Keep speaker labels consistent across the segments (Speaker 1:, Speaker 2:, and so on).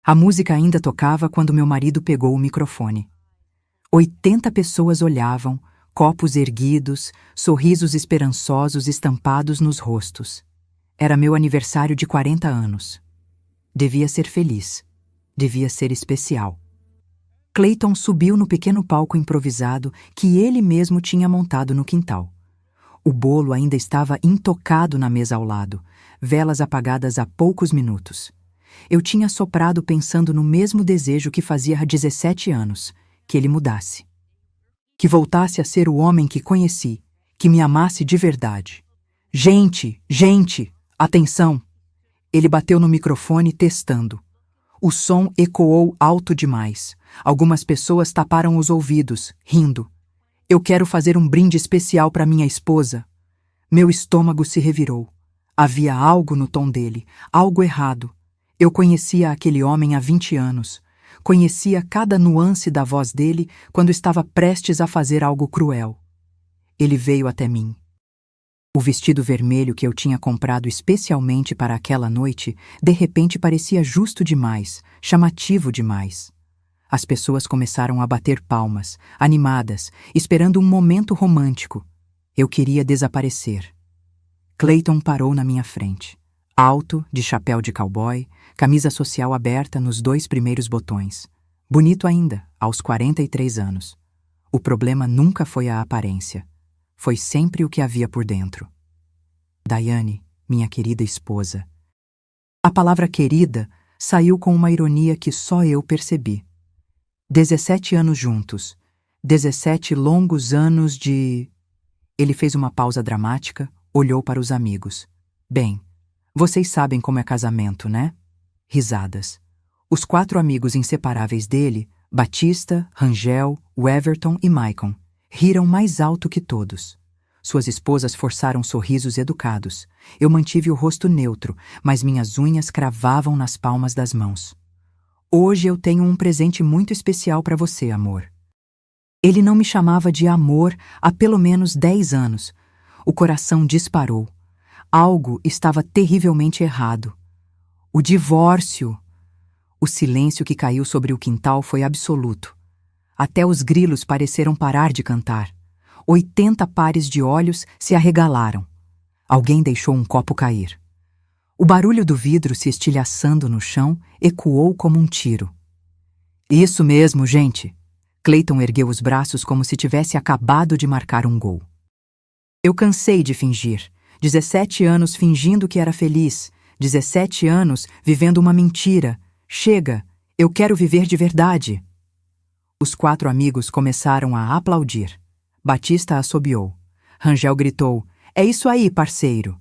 Speaker 1: A música ainda tocava quando meu marido pegou o microfone. 80 pessoas olhavam, copos erguidos, sorrisos esperançosos estampados nos rostos. Era meu aniversário de 40 anos. Devia ser feliz. Devia ser especial. Clayton subiu no pequeno palco improvisado que ele mesmo tinha montado no quintal. O bolo ainda estava intocado na mesa ao lado, velas apagadas há poucos minutos. Eu tinha soprado pensando no mesmo desejo que fazia há 17 anos, que ele mudasse. Que voltasse a ser o homem que conheci, que me amasse de verdade. Gente, atenção! Ele bateu no microfone testando. O som ecoou alto demais. Algumas pessoas taparam os ouvidos, rindo. Eu quero fazer um brinde especial para minha esposa. Meu estômago se revirou. Havia algo no tom dele, algo errado. Eu conhecia aquele homem há 20 anos. Conhecia cada nuance da voz dele quando estava prestes a fazer algo cruel. Ele veio até mim. O vestido vermelho que eu tinha comprado especialmente para aquela noite, de repente parecia justo demais, chamativo demais. As pessoas começaram a bater palmas, animadas, esperando um momento romântico. Eu queria desaparecer. Clayton parou na minha frente. Alto, de chapéu de cowboy, camisa social aberta nos 2 primeiros botões. Bonito ainda, aos 43 anos. O problema nunca foi a aparência. Foi sempre o que havia por dentro. Diane, minha querida esposa. A palavra querida saiu com uma ironia que só eu percebi. 17 anos juntos. 17 longos anos de... Ele fez uma pausa dramática, olhou para os amigos. Bem, vocês sabem como é casamento, né? Risadas. Os 4 amigos inseparáveis dele, Batista, Rangel, Weverton e Maicon, riram mais alto que todos. Suas esposas forçaram sorrisos educados. Eu mantive o rosto neutro, mas minhas unhas cravavam nas palmas das mãos. Hoje eu tenho um presente muito especial para você, amor. Ele não me chamava de amor há pelo menos 10 anos. O coração disparou. Algo estava terrivelmente errado. O divórcio. O silêncio que caiu sobre o quintal foi absoluto. Até os grilos pareceram parar de cantar. 80 pares de olhos se arregalaram. Alguém deixou um copo cair. O barulho do vidro se estilhaçando no chão ecoou como um tiro. Isso mesmo, gente! Clayton ergueu os braços como se tivesse acabado de marcar um gol. Eu cansei de fingir. 17 anos fingindo que era feliz. 17 anos vivendo uma mentira. Chega! Eu quero viver de verdade! Os 4 amigos começaram a aplaudir. Batista assobiou. Rangel gritou, "É isso aí, parceiro!"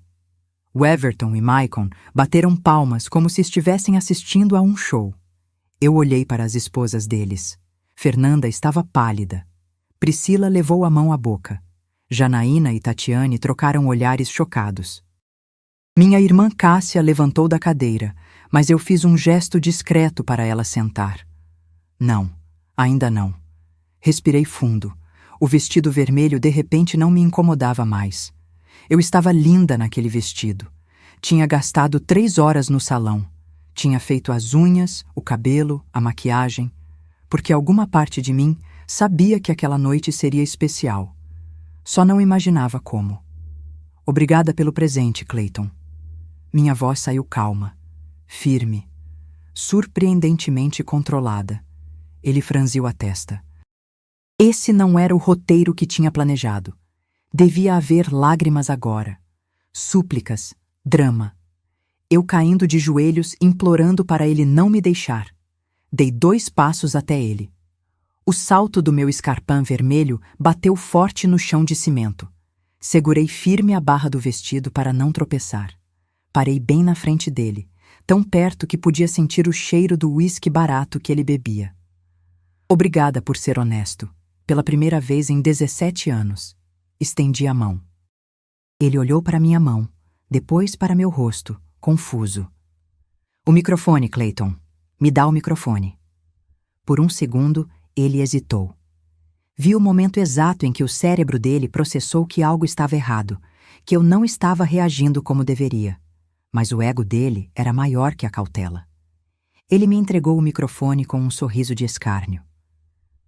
Speaker 1: Weverton e Maicon bateram palmas como se estivessem assistindo a um show. Eu olhei para as esposas deles. Fernanda estava pálida. Priscila levou a mão à boca. Janaína e Tatiane trocaram olhares chocados. Minha irmã Cássia levantou da cadeira, mas eu fiz um gesto discreto para ela sentar. Não, ainda não. Respirei fundo. O vestido vermelho de repente não me incomodava mais. Eu estava linda naquele vestido. Tinha gastado 3 horas no salão. Tinha feito as unhas, o cabelo, a maquiagem, porque alguma parte de mim sabia que aquela noite seria especial. Só não imaginava como. Obrigada pelo presente, Clayton. Minha voz saiu calma, firme, surpreendentemente controlada. Ele franziu a testa. Esse não era o roteiro que tinha planejado. Devia haver lágrimas agora. Súplicas, drama. Eu caindo de joelhos, implorando para ele não me deixar. Dei 2 passos até ele. O salto do meu escarpão vermelho bateu forte no chão de cimento. Segurei firme a barra do vestido para não tropeçar. Parei bem na frente dele, tão perto que podia sentir o cheiro do uísque barato que ele bebia. Obrigada por ser honesto. Pela primeira vez em 17 anos. Estendi a mão. Ele olhou para minha mão, depois para meu rosto, confuso. O microfone, Clayton. Me dá o microfone. Por um segundo, ele hesitou. Vi o momento exato em que o cérebro dele processou que algo estava errado, que eu não estava reagindo como deveria. Mas o ego dele era maior que a cautela. Ele me entregou o microfone com um sorriso de escárnio.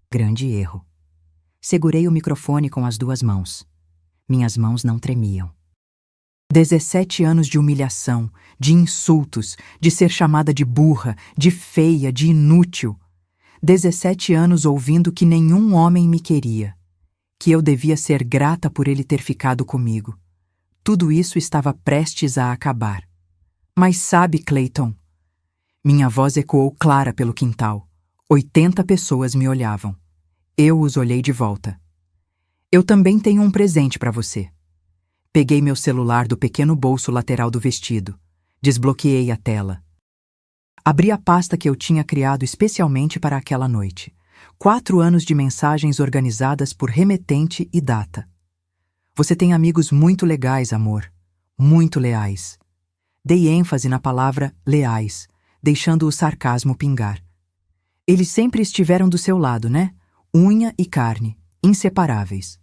Speaker 1: Grande erro. Segurei o microfone com as 2 mãos. Minhas mãos não tremiam. 17 anos de humilhação, de insultos, de ser chamada de burra, de feia, de inútil. 17 anos ouvindo que nenhum homem me queria, que eu devia ser grata por ele ter ficado comigo. Tudo isso estava prestes a acabar. Mas sabe, Clayton? Minha voz ecoou clara pelo quintal. 80 pessoas me olhavam. Eu os olhei de volta. Eu também tenho um presente para você. Peguei meu celular do pequeno bolso lateral do vestido. Desbloqueei a tela. Abri a pasta que eu tinha criado especialmente para aquela noite. 4 anos de mensagens organizadas por remetente e data. Você tem amigos muito legais, amor. Muito leais. Dei ênfase na palavra leais, deixando o sarcasmo pingar. Eles sempre estiveram do seu lado, né? Unha e carne, inseparáveis.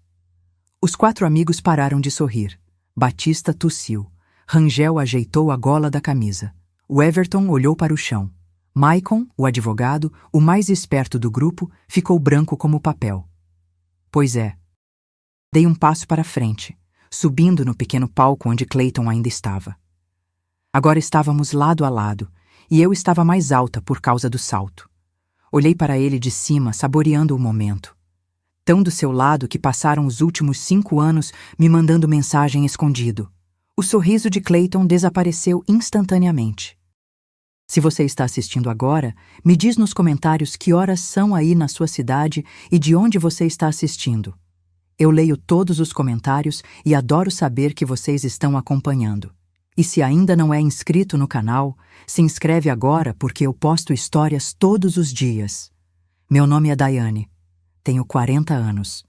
Speaker 1: Os 4 amigos pararam de sorrir. Batista tossiu. Rangel ajeitou a gola da camisa. O Everton olhou para o chão. Maicon, o advogado, o mais esperto do grupo, ficou branco como papel. Pois é. Dei um passo para frente, subindo no pequeno palco onde Clayton ainda estava. Agora estávamos lado a lado, e eu estava mais alta por causa do salto. Olhei para ele de cima, saboreando o momento. Tão do seu lado que passaram os últimos 5 anos me mandando mensagem escondido. O sorriso de Clayton desapareceu instantaneamente. Se você está assistindo agora, me diz nos comentários que horas são aí na sua cidade e de onde você está assistindo. Eu leio todos os comentários e adoro saber que vocês estão acompanhando. E se ainda não é inscrito no canal, se inscreve agora porque eu posto histórias todos os dias. Meu nome é Daiane. Tenho 40 anos.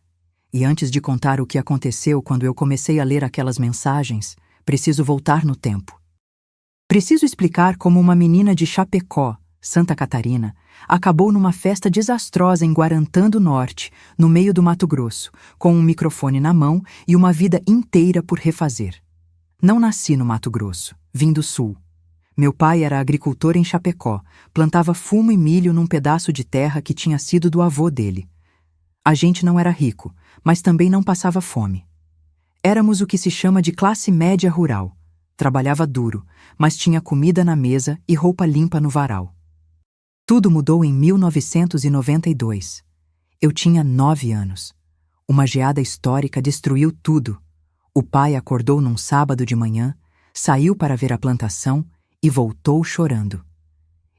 Speaker 1: E antes de contar o que aconteceu quando eu comecei a ler aquelas mensagens, preciso voltar no tempo. Preciso explicar como uma menina de Chapecó, Santa Catarina, acabou numa festa desastrosa em Guarantã do Norte, no meio do Mato Grosso, com um microfone na mão e uma vida inteira por refazer. Não nasci no Mato Grosso, vim do Sul. Meu pai era agricultor em Chapecó, plantava fumo e milho num pedaço de terra que tinha sido do avô dele. A gente não era rico, mas também não passava fome. Éramos o que se chama de classe média rural. Trabalhava duro, mas tinha comida na mesa e roupa limpa no varal. Tudo mudou em 1992. Eu tinha 9 anos. Uma geada histórica destruiu tudo. O pai acordou num sábado de manhã, saiu para ver a plantação e voltou chorando.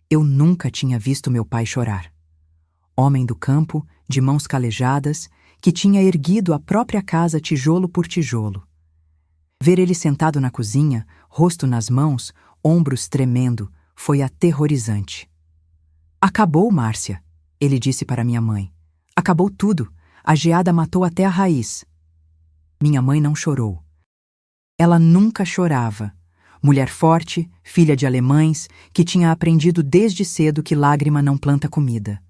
Speaker 1: Eu nunca tinha visto meu pai chorar. Homem do campo, de mãos calejadas, que tinha erguido a própria casa tijolo por tijolo. Ver ele sentado na cozinha, rosto nas mãos, ombros tremendo, foi aterrorizante. Acabou, Márcia, ele disse para minha mãe. Acabou tudo. A geada matou até a raiz. Minha mãe não chorou. Ela nunca chorava. Mulher forte, filha de alemães, que tinha aprendido desde cedo que lágrima não planta comida.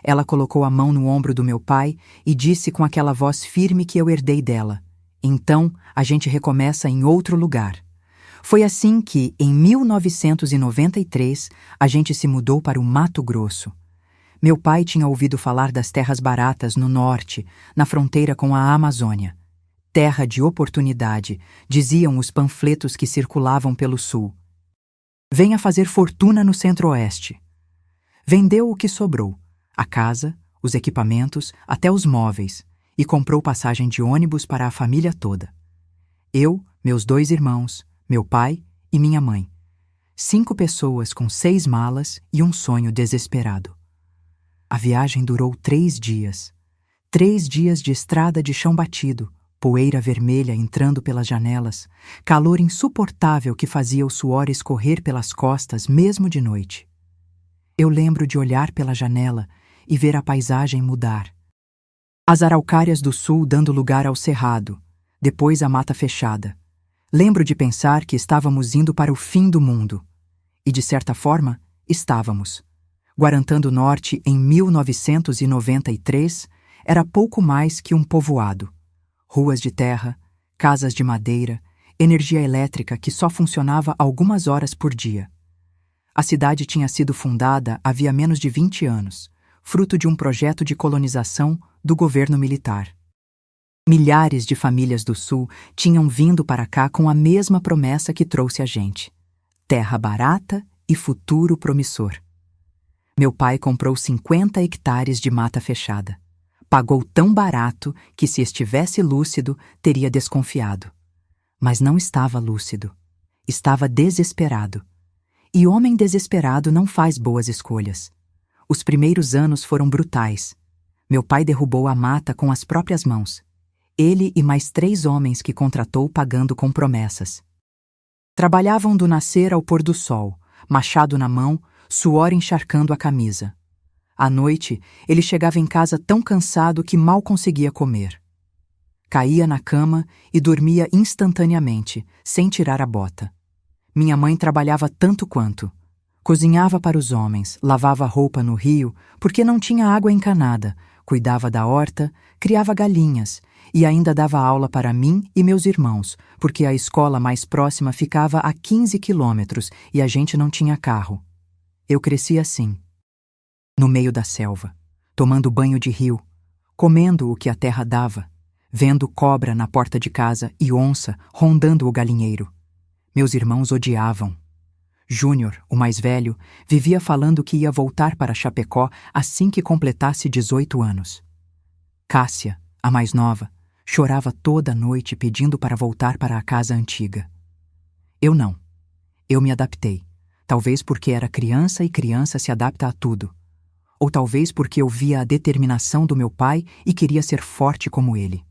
Speaker 1: Ela colocou a mão no ombro do meu pai e disse com aquela voz firme que eu herdei dela: então, a gente recomeça em outro lugar. Foi assim que, em 1993, a gente se mudou para o Mato Grosso. Meu pai tinha ouvido falar das terras baratas no norte, na fronteira com a Amazônia. Terra de oportunidade, diziam os panfletos que circulavam pelo sul. Venha fazer fortuna no centro-oeste. Vendeu o que sobrou, a casa, os equipamentos, até os móveis, e comprou passagem de ônibus para a família toda. Eu, meus 2 irmãos, meu pai e minha mãe. 5 pessoas com 6 malas e um sonho desesperado. A viagem durou 3 dias. 3 dias de estrada de chão batido, poeira vermelha entrando pelas janelas, calor insuportável que fazia o suor escorrer pelas costas mesmo de noite. Eu lembro de olhar pela janela e ver a paisagem mudar. As araucárias do sul dando lugar ao cerrado, depois a mata fechada. Lembro de pensar que estávamos indo para o fim do mundo. E, de certa forma, estávamos. Guarantã do Norte, em 1993, era pouco mais que um povoado. Ruas de terra, casas de madeira, energia elétrica que só funcionava algumas horas por dia. A cidade tinha sido fundada havia menos de 20 anos, fruto de um projeto de colonização do governo militar. Milhares de famílias do sul tinham vindo para cá com a mesma promessa que trouxe a gente: terra barata e futuro promissor. Meu pai comprou 50 hectares de mata fechada. Pagou tão barato que, se estivesse lúcido, teria desconfiado. Mas não estava lúcido. Estava desesperado. E homem desesperado não faz boas escolhas. Os primeiros anos foram brutais. Meu pai derrubou a mata com as próprias mãos. Ele e mais 3 homens que contratou pagando com promessas. Trabalhavam do nascer ao pôr do sol, machado na mão, suor encharcando a camisa. À noite, ele chegava em casa tão cansado que mal conseguia comer. Caía na cama e dormia instantaneamente, sem tirar a bota. Minha mãe trabalhava tanto quanto. Cozinhava para os homens, lavava roupa no rio, porque não tinha água encanada, cuidava da horta, criava galinhas e ainda dava aula para mim e meus irmãos, porque a escola mais próxima ficava a 15 quilômetros e a gente não tinha carro. Eu cresci assim, no meio da selva, tomando banho de rio, comendo o que a terra dava, vendo cobra na porta de casa e onça rondando o galinheiro. Meus irmãos odiavam. Júnior, o mais velho, vivia falando que ia voltar para Chapecó assim que completasse 18 anos. Cássia, a mais nova, chorava toda noite pedindo para voltar para a casa antiga. Eu não. Eu me adaptei. Talvez porque era criança e criança se adapta a tudo. Ou talvez porque eu via a determinação do meu pai e queria ser forte como ele.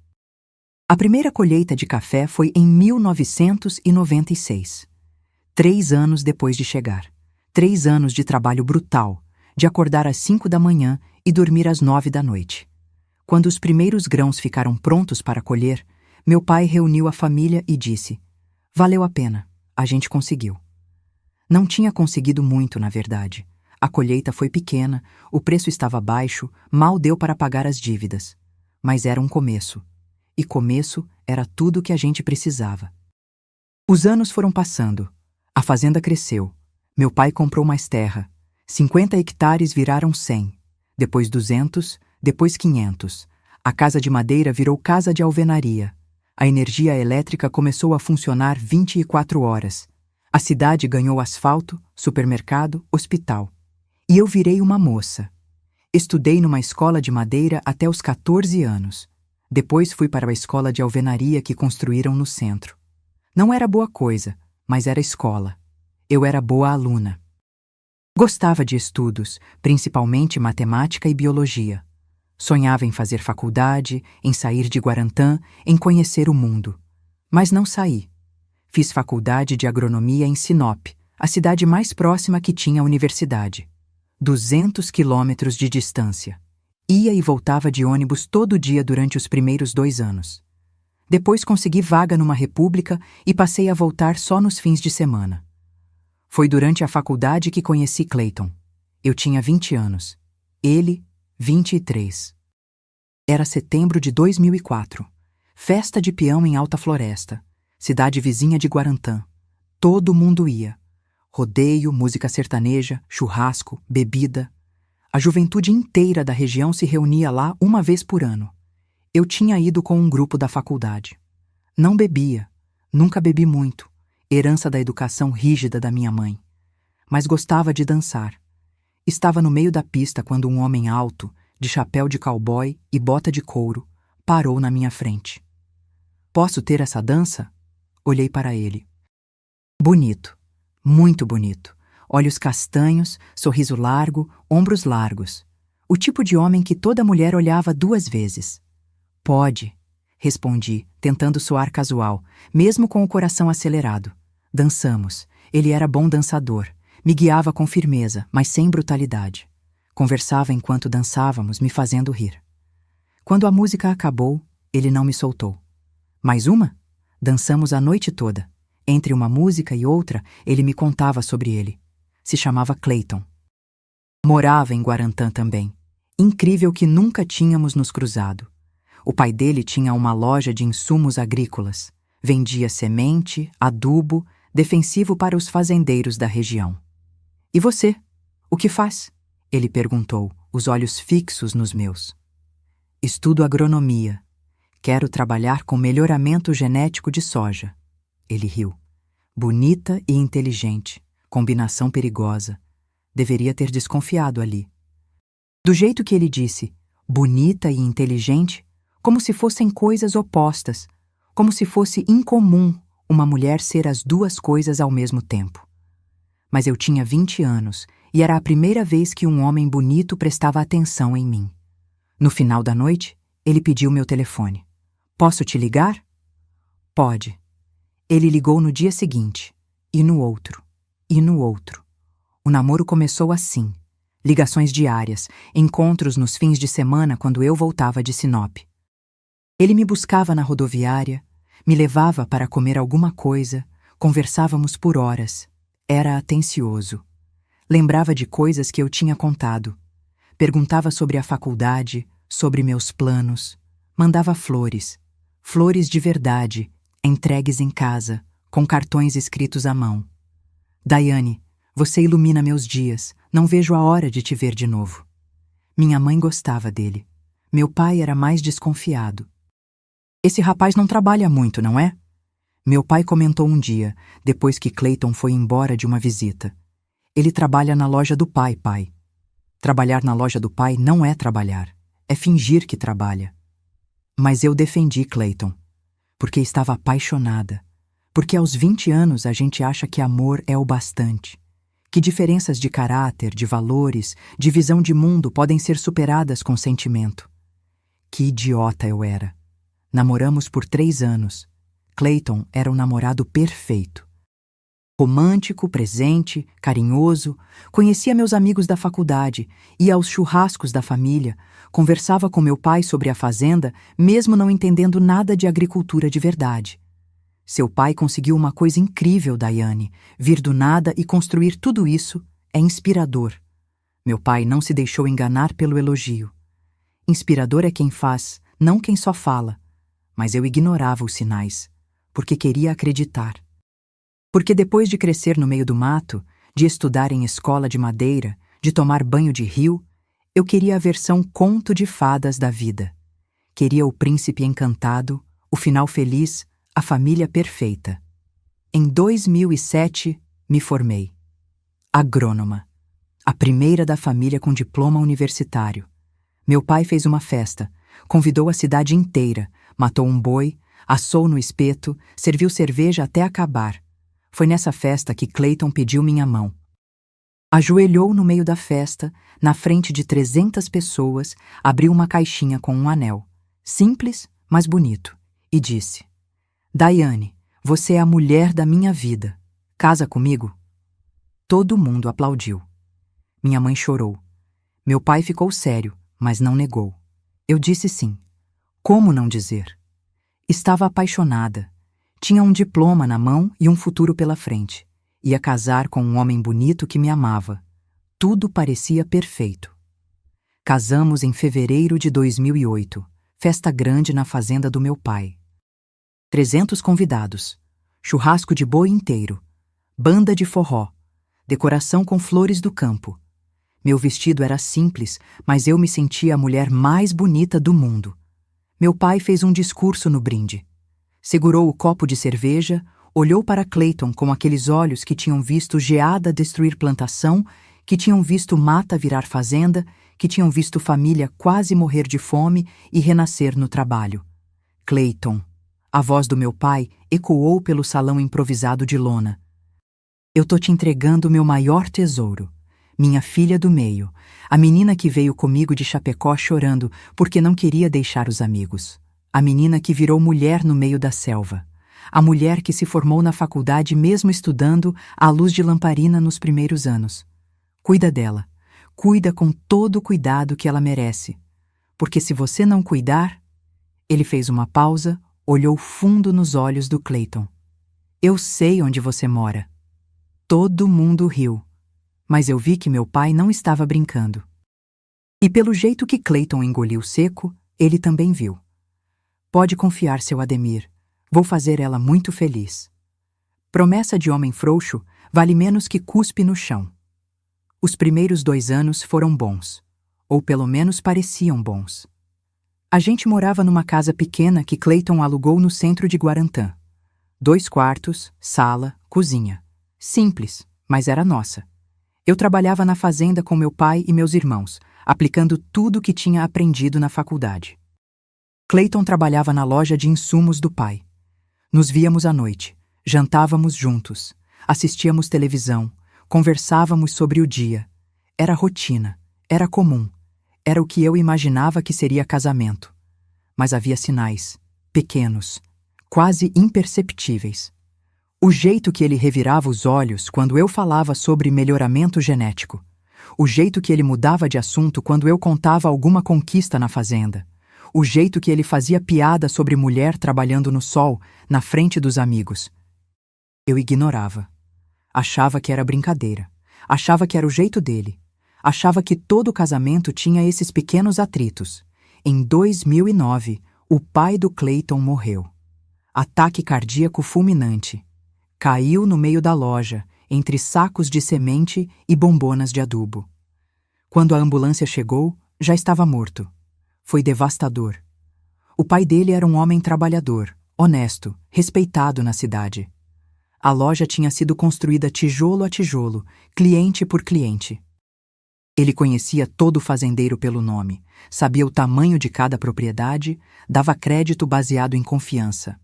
Speaker 1: A primeira colheita de café foi em 1996. 3 anos depois de chegar. 3 anos de trabalho brutal, de acordar às 5 da manhã e dormir às 9 da noite. Quando os primeiros grãos ficaram prontos para colher, meu pai reuniu a família e disse: valeu a pena, a gente conseguiu. Não tinha conseguido muito, na verdade. A colheita foi pequena, o preço estava baixo, mal deu para pagar as dívidas. Mas era um começo. E começo era tudo o que a gente precisava. Os anos foram passando. A fazenda cresceu. Meu pai comprou mais terra. 50 hectares viraram 100. Depois 200, depois 500. A casa de madeira virou casa de alvenaria. A energia elétrica começou a funcionar 24 horas. A cidade ganhou asfalto, supermercado, hospital. E eu virei uma moça. Estudei numa escola de madeira até os 14 anos. Depois fui para a escola de alvenaria que construíram no centro. Não era boa coisa, mas era escola. Eu era boa aluna. Gostava de estudos, principalmente matemática e biologia. Sonhava em fazer faculdade, em sair de Guarantã, em conhecer o mundo. Mas não saí. Fiz faculdade de agronomia em Sinop, a cidade mais próxima que tinha a universidade. 200 quilômetros de distância. Ia e voltava de ônibus todo dia durante os primeiros 2 anos. Depois consegui vaga numa república e passei a voltar só nos fins de semana. Foi durante a faculdade que conheci Clayton. Eu tinha 20 anos. Ele, 23. Era setembro de 2004. Festa de peão em Alta Floresta, cidade vizinha de Guarantã. Todo mundo ia. Rodeio, música sertaneja, churrasco, bebida. A juventude inteira da região se reunia lá uma vez por ano. Eu tinha ido com um grupo da faculdade. Não bebia, nunca bebi muito, herança da educação rígida da minha mãe. Mas gostava de dançar. Estava no meio da pista quando um homem alto, de chapéu de cowboy e bota de couro, parou na minha frente. Posso ter essa dança? Olhei para ele. Bonito, muito bonito. Olhos castanhos, sorriso largo, ombros largos. O tipo de homem que toda mulher olhava 2 vezes. Pode, respondi, tentando soar casual, mesmo com o coração acelerado. Dançamos. Ele era bom dançador. Me guiava com firmeza, mas sem brutalidade. Conversava enquanto dançávamos, me fazendo rir. Quando a música acabou, ele não me soltou. Mais uma? Dançamos a noite toda. Entre uma música e outra, ele me contava sobre ele. Se chamava Clayton. Morava em Guarantã também. Incrível que nunca tínhamos nos cruzado. O pai dele tinha uma loja de insumos agrícolas. Vendia semente, adubo, defensivo para os fazendeiros da região. E você? O que faz? Ele perguntou, os olhos fixos nos meus. Estudo agronomia. Quero trabalhar com melhoramento genético de soja. Ele riu. Bonita e inteligente. Combinação perigosa. Deveria ter desconfiado ali. Do jeito que ele disse, bonita e inteligente, como se fossem coisas opostas, como se fosse incomum uma mulher ser as duas coisas ao mesmo tempo. Mas eu tinha 20 anos e era a primeira vez que um homem bonito prestava atenção em mim. No final da noite, ele pediu meu telefone. Posso te ligar? Pode. Ele ligou no dia seguinte, e no outro, e no outro. O namoro começou assim. Ligações diárias, encontros nos fins de semana quando eu voltava de Sinop. Ele me buscava na rodoviária, me levava para comer alguma coisa, conversávamos por horas. Era atencioso. Lembrava de coisas que eu tinha contado. Perguntava sobre a faculdade, sobre meus planos. Mandava flores. Flores de verdade, entregues em casa, com cartões escritos à mão. Daiane, você ilumina meus dias, não vejo a hora de te ver de novo. Minha mãe gostava dele. Meu pai era mais desconfiado. Esse rapaz não trabalha muito, não é? Meu pai comentou um dia, depois que Clayton foi embora de uma visita. Ele trabalha na loja do pai. Trabalhar na loja do pai não é trabalhar, é fingir que trabalha. Mas eu defendi Clayton, porque estava apaixonada, porque aos 20 anos a gente acha que amor é o bastante, que diferenças de caráter, de valores, de visão de mundo podem ser superadas com sentimento. Que idiota eu era. Namoramos por 3 anos. Clayton era o namorado perfeito. Romântico, presente, carinhoso, conhecia meus amigos da faculdade, ia aos churrascos da família, conversava com meu pai sobre a fazenda, mesmo não entendendo nada de agricultura de verdade. Seu pai conseguiu uma coisa incrível, Daiane. Vir do nada e construir tudo isso é inspirador. Meu pai não se deixou enganar pelo elogio. Inspirador é quem faz, não quem só fala. Mas eu ignorava os sinais, porque queria acreditar. Porque depois de crescer no meio do mato, de estudar em escola de madeira, de tomar banho de rio, eu queria a versão conto de fadas da vida. Queria o príncipe encantado, o final feliz, a família perfeita. Em 2007, me formei. Agrônoma. A primeira da família com diploma universitário. Meu pai fez uma festa, convidou a cidade inteira, matou um boi, assou no espeto, serviu cerveja até acabar. Foi nessa festa que Clayton pediu minha mão. Ajoelhou no meio da festa, na frente de 300 pessoas, abriu uma caixinha com um anel, simples, mas bonito, e disse: Daiane, você é a mulher da minha vida. Casa comigo? Todo mundo aplaudiu. Minha mãe chorou. Meu pai ficou sério, mas não negou. Eu disse sim. Como não dizer? Estava apaixonada. Tinha um diploma na mão e um futuro pela frente. Ia casar com um homem bonito que me amava. Tudo parecia perfeito. Casamos em fevereiro de 2008. Festa grande na fazenda do meu pai. 300 convidados. Churrasco de boi inteiro. Banda de forró. Decoração com flores do campo. Meu vestido era simples, mas eu me sentia a mulher mais bonita do mundo. Meu pai fez um discurso no brinde. Segurou o copo de cerveja, olhou para Clayton com aqueles olhos que tinham visto geada destruir plantação, que tinham visto mata virar fazenda, que tinham visto família quase morrer de fome e renascer no trabalho. Clayton. A voz do meu pai ecoou pelo salão improvisado de lona. Eu tô te entregando meu maior tesouro. Minha filha do meio, a menina que veio comigo de Chapecó chorando porque não queria deixar os amigos. A menina que virou mulher no meio da selva. A mulher que se formou na faculdade mesmo estudando à luz de lamparina nos primeiros anos. Cuida dela. Cuida com todo o cuidado que ela merece. Porque se você não cuidar... Ele fez uma pausa, olhou fundo nos olhos do Clayton. Eu sei onde você mora. Todo mundo riu. Mas eu vi que meu pai não estava brincando. E pelo jeito que Clayton engoliu seco, ele também viu. Pode confiar, seu Ademir. Vou fazer ela muito feliz. Promessa de homem frouxo vale menos que cuspe no chão. Os primeiros 2 anos foram bons, ou pelo menos pareciam bons. A gente morava numa casa pequena que Clayton alugou no centro de Guarantã. 2 quartos, sala, cozinha. Simples, mas era nossa. Eu trabalhava na fazenda com meu pai e meus irmãos, aplicando tudo o que tinha aprendido na faculdade. Clayton trabalhava na loja de insumos do pai. Nos víamos à noite, jantávamos juntos, assistíamos televisão, conversávamos sobre o dia. Era rotina, era comum, era o que eu imaginava que seria casamento. Mas havia sinais, pequenos, quase imperceptíveis. O jeito que ele revirava os olhos quando eu falava sobre melhoramento genético. O jeito que ele mudava de assunto quando eu contava alguma conquista na fazenda. O jeito que ele fazia piada sobre mulher trabalhando no sol, na frente dos amigos. Eu ignorava. Achava que era brincadeira. Achava que era o jeito dele. Achava que todo casamento tinha esses pequenos atritos. Em 2009, o pai do Clayton morreu. Ataque cardíaco fulminante. Caiu no meio da loja, entre sacos de semente e bombonas de adubo. Quando a ambulância chegou, já estava morto. Foi devastador. O pai dele era um homem trabalhador, honesto, respeitado na cidade. A loja tinha sido construída tijolo a tijolo, cliente por cliente. Ele conhecia todo fazendeiro pelo nome, sabia o tamanho de cada propriedade, dava crédito baseado em confiança.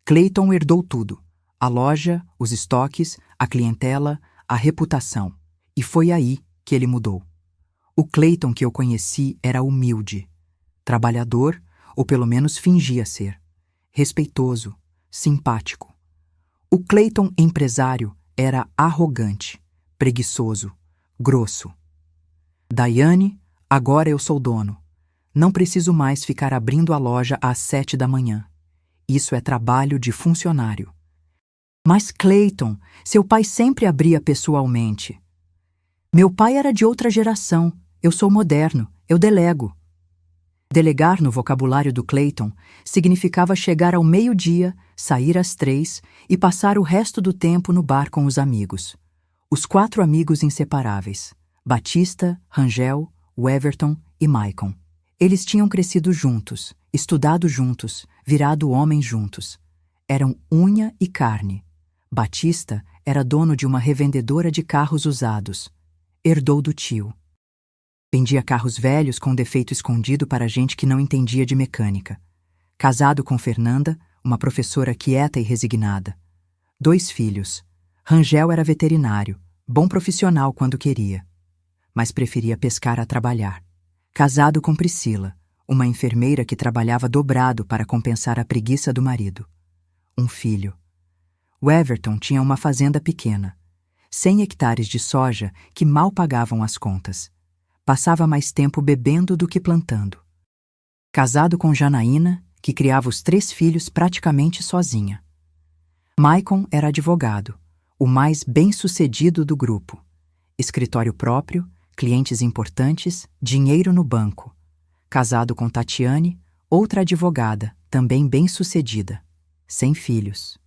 Speaker 1: Clayton herdou tudo. A loja, os estoques, a clientela, a reputação. E foi aí que ele mudou. O Clayton que eu conheci era humilde, trabalhador, ou pelo menos fingia ser, respeitoso, simpático. O Clayton empresário era arrogante, preguiçoso, grosso. Daiane, agora eu sou dono. Não preciso mais ficar abrindo a loja às 7 da manhã. Isso é trabalho de funcionário. Mas Clayton, seu pai sempre abria pessoalmente. Meu pai era de outra geração, eu sou moderno, eu delego. Delegar no vocabulário do Clayton significava chegar ao meio-dia, sair às 3 e passar o resto do tempo no bar com os amigos. Os 4 amigos inseparáveis, Batista, Rangel, Weverton e Maicon. Eles tinham crescido juntos, estudado juntos, virado homens juntos. Eram unha e carne. Batista era dono de uma revendedora de carros usados. Herdou do tio. Vendia carros velhos com defeito escondido para gente que não entendia de mecânica. Casado com Fernanda, uma professora quieta e resignada. 2 filhos. Rangel era veterinário, bom profissional quando queria. Mas preferia pescar a trabalhar. Casado com Priscila, uma enfermeira que trabalhava dobrado para compensar a preguiça do marido. 1 filho. Weverton tinha uma fazenda pequena, 100 hectares de soja que mal pagavam as contas. Passava mais tempo bebendo do que plantando. Casado com Janaína, que criava os 3 filhos praticamente sozinha. Maicon era advogado, o mais bem-sucedido do grupo. Escritório próprio, clientes importantes, dinheiro no banco. Casado com Tatiane, outra advogada, também bem-sucedida, sem filhos.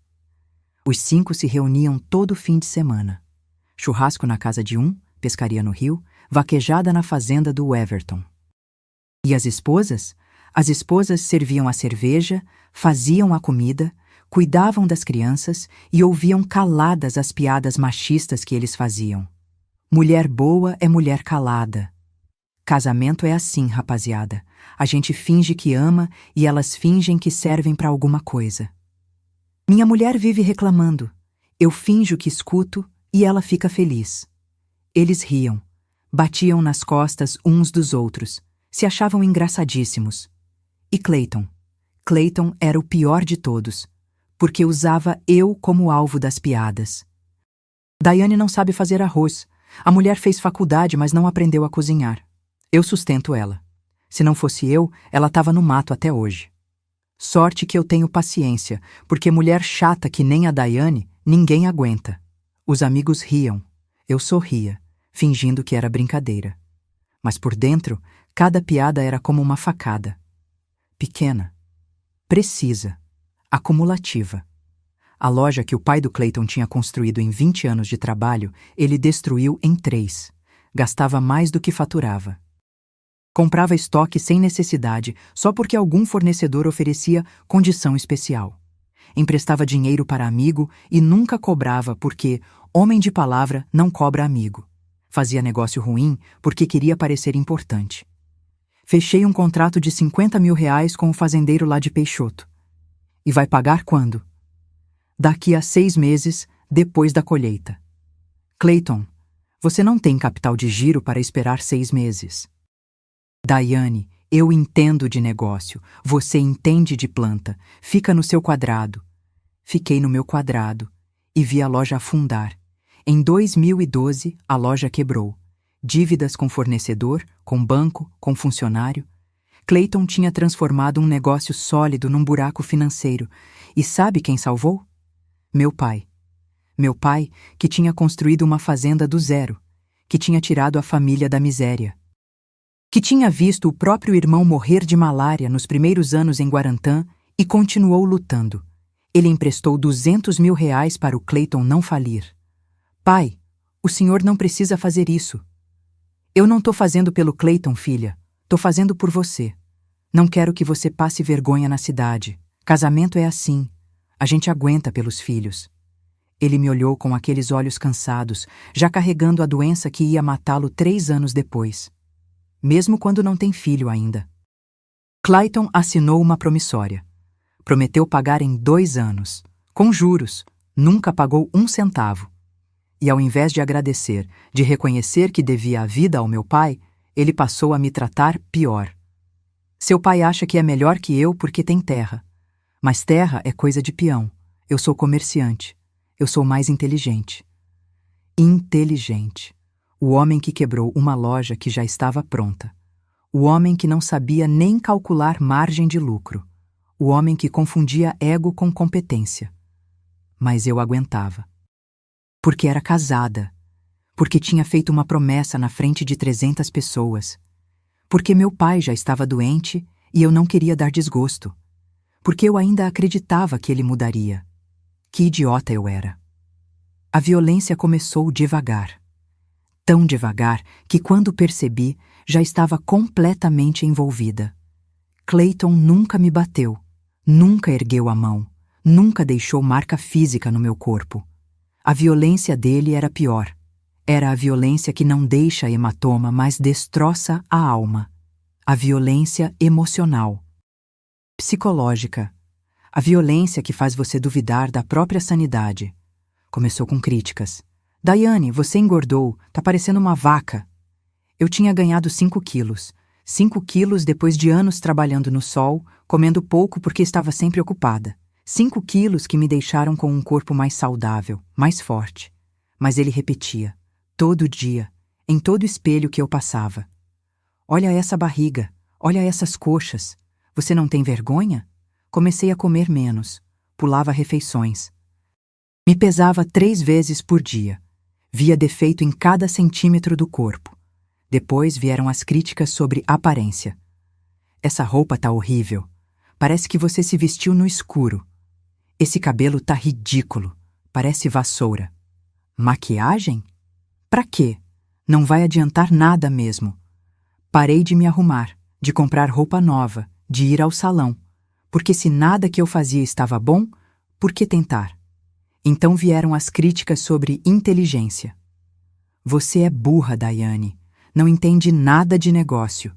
Speaker 1: Os 5 se reuniam todo fim de semana. Churrasco na casa de um, pescaria no rio, vaquejada na fazenda do Weverton. E as esposas? As esposas serviam a cerveja, faziam a comida, cuidavam das crianças e ouviam caladas as piadas machistas que eles faziam. Mulher boa é mulher calada. Casamento é assim, rapaziada. A gente finge que ama e elas fingem que servem para alguma coisa. Minha mulher vive reclamando. Eu finjo que escuto e ela fica feliz. Eles riam, batiam nas costas uns dos outros, se achavam engraçadíssimos. E Clayton? Clayton era o pior de todos, porque usava eu como alvo das piadas. Daiane não sabe fazer arroz. A mulher fez faculdade, mas não aprendeu a cozinhar. Eu sustento ela. Se não fosse eu, ela estava no mato até hoje. Sorte que eu tenho paciência, porque mulher chata que nem a Daiane, ninguém aguenta. Os amigos riam. Eu sorria, fingindo que era brincadeira. Mas por dentro, cada piada era como uma facada. Pequena, precisa, acumulativa. A loja que o pai do Clayton tinha construído em 20 anos de trabalho, ele destruiu em 3. Gastava mais do que faturava. Comprava estoque sem necessidade, só porque algum fornecedor oferecia condição especial. Emprestava dinheiro para amigo e nunca cobrava porque homem de palavra não cobra amigo. Fazia negócio ruim porque queria parecer importante. Fechei um contrato de R$50 mil com o fazendeiro lá de Peixoto. E vai pagar quando? Daqui a 6 meses, depois da colheita. Clayton, você não tem capital de giro para esperar 6 meses. Daiane, eu entendo de negócio, você entende de planta, fica no seu quadrado. Fiquei no meu quadrado e vi a loja afundar. Em 2012, a loja quebrou. Dívidas com fornecedor, com banco, com funcionário. Clayton tinha transformado um negócio sólido num buraco financeiro. E sabe quem salvou? Meu pai. Meu pai, que tinha construído uma fazenda do zero, que tinha tirado a família da miséria, que tinha visto o próprio irmão morrer de malária nos primeiros anos em Guarantã e continuou lutando. Ele emprestou R$200 mil para o Clayton não falir. Pai, o senhor não precisa fazer isso. Eu não tô fazendo pelo Clayton, filha. Tô fazendo por você. Não quero que você passe vergonha na cidade. Casamento é assim. A gente aguenta pelos filhos. Ele me olhou com aqueles olhos cansados, já carregando a doença que ia matá-lo 3 anos depois. Mesmo quando não tem filho ainda. Clayton assinou uma promissória. Prometeu pagar em 2 anos. Com juros. Nunca pagou 1 centavo. E ao invés de agradecer, de reconhecer que devia a vida ao meu pai, ele passou a me tratar pior. Seu pai acha que é melhor que eu porque tem terra. Mas terra é coisa de peão. Eu sou comerciante. Eu sou mais inteligente. Inteligente. O homem que quebrou uma loja que já estava pronta. O homem que não sabia nem calcular margem de lucro. O homem que confundia ego com competência. Mas eu aguentava. Porque era casada. Porque tinha feito uma promessa na frente de 300 pessoas. Porque meu pai já estava doente e eu não queria dar desgosto. Porque eu ainda acreditava que ele mudaria. Que idiota eu era. A violência começou devagar. Tão devagar que quando percebi, já estava completamente envolvida. Clayton nunca me bateu, nunca ergueu a mão, nunca deixou marca física no meu corpo. A violência dele era pior. Era a violência que não deixa hematoma, mas destroça a alma. A violência emocional. Psicológica. A violência que faz você duvidar da própria sanidade. Começou com críticas. Daiane, você engordou, tá parecendo uma vaca. Eu tinha ganhado 5 quilos. 5 quilos depois de anos trabalhando no sol, comendo pouco porque estava sempre ocupada. 5 quilos que me deixaram com um corpo mais saudável, mais forte. Mas ele repetia, todo dia, em todo espelho que eu passava. Olha essa barriga, olha essas coxas. Você não tem vergonha? Comecei a comer menos, pulava refeições. Me pesava 3 vezes por dia. Via defeito em cada centímetro do corpo. Depois vieram as críticas sobre aparência. Essa roupa tá horrível. Parece que você se vestiu no escuro. Esse cabelo tá ridículo. Parece vassoura. Maquiagem? Pra quê? Não vai adiantar nada mesmo. Parei de me arrumar, de comprar roupa nova, de ir ao salão. Porque se nada que eu fazia estava bom, por que tentar? Então vieram as críticas sobre inteligência. Você é burra, Daiane. Não entende nada de negócio.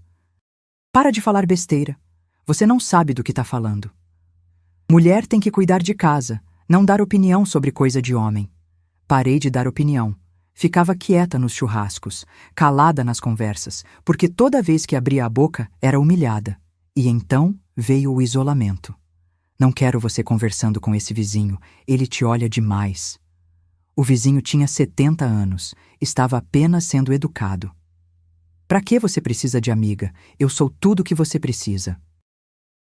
Speaker 1: Para de falar besteira. Você não sabe do que está falando. Mulher tem que cuidar de casa, não dar opinião sobre coisa de homem. Parei de dar opinião. Ficava quieta nos churrascos, calada nas conversas, porque toda vez que abria a boca era humilhada. E então veio o isolamento. Não quero você conversando com esse vizinho, ele te olha demais. O vizinho tinha 70 anos, estava apenas sendo educado. Pra que você precisa de amiga? Eu sou tudo o que você precisa.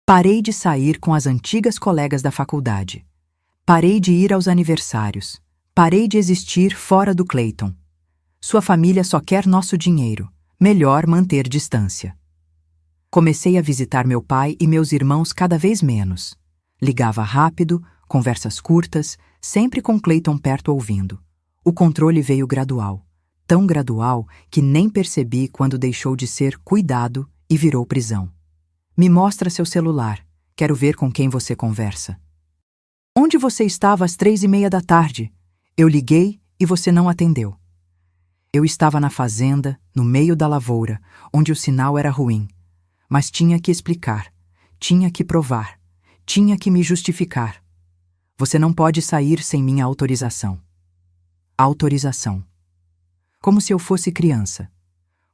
Speaker 1: Parei de sair com as antigas colegas da faculdade. Parei de ir aos aniversários. Parei de existir fora do Clayton. Sua família só quer nosso dinheiro. Melhor manter distância. Comecei a visitar meu pai e meus irmãos cada vez menos. Ligava rápido, conversas curtas, sempre com Clayton perto ouvindo. O controle veio gradual. tão gradual que nem percebi quando deixou de ser cuidado e virou prisão. Me mostra seu celular. Quero ver com quem você conversa. Onde você estava às 3:30 da tarde? Eu liguei e você não atendeu. Eu estava na fazenda, no meio da lavoura, onde o sinal era ruim. Mas tinha que explicar, tinha que provar, tinha que me justificar. Você não pode sair sem minha autorização. Autorização. Como se eu fosse criança.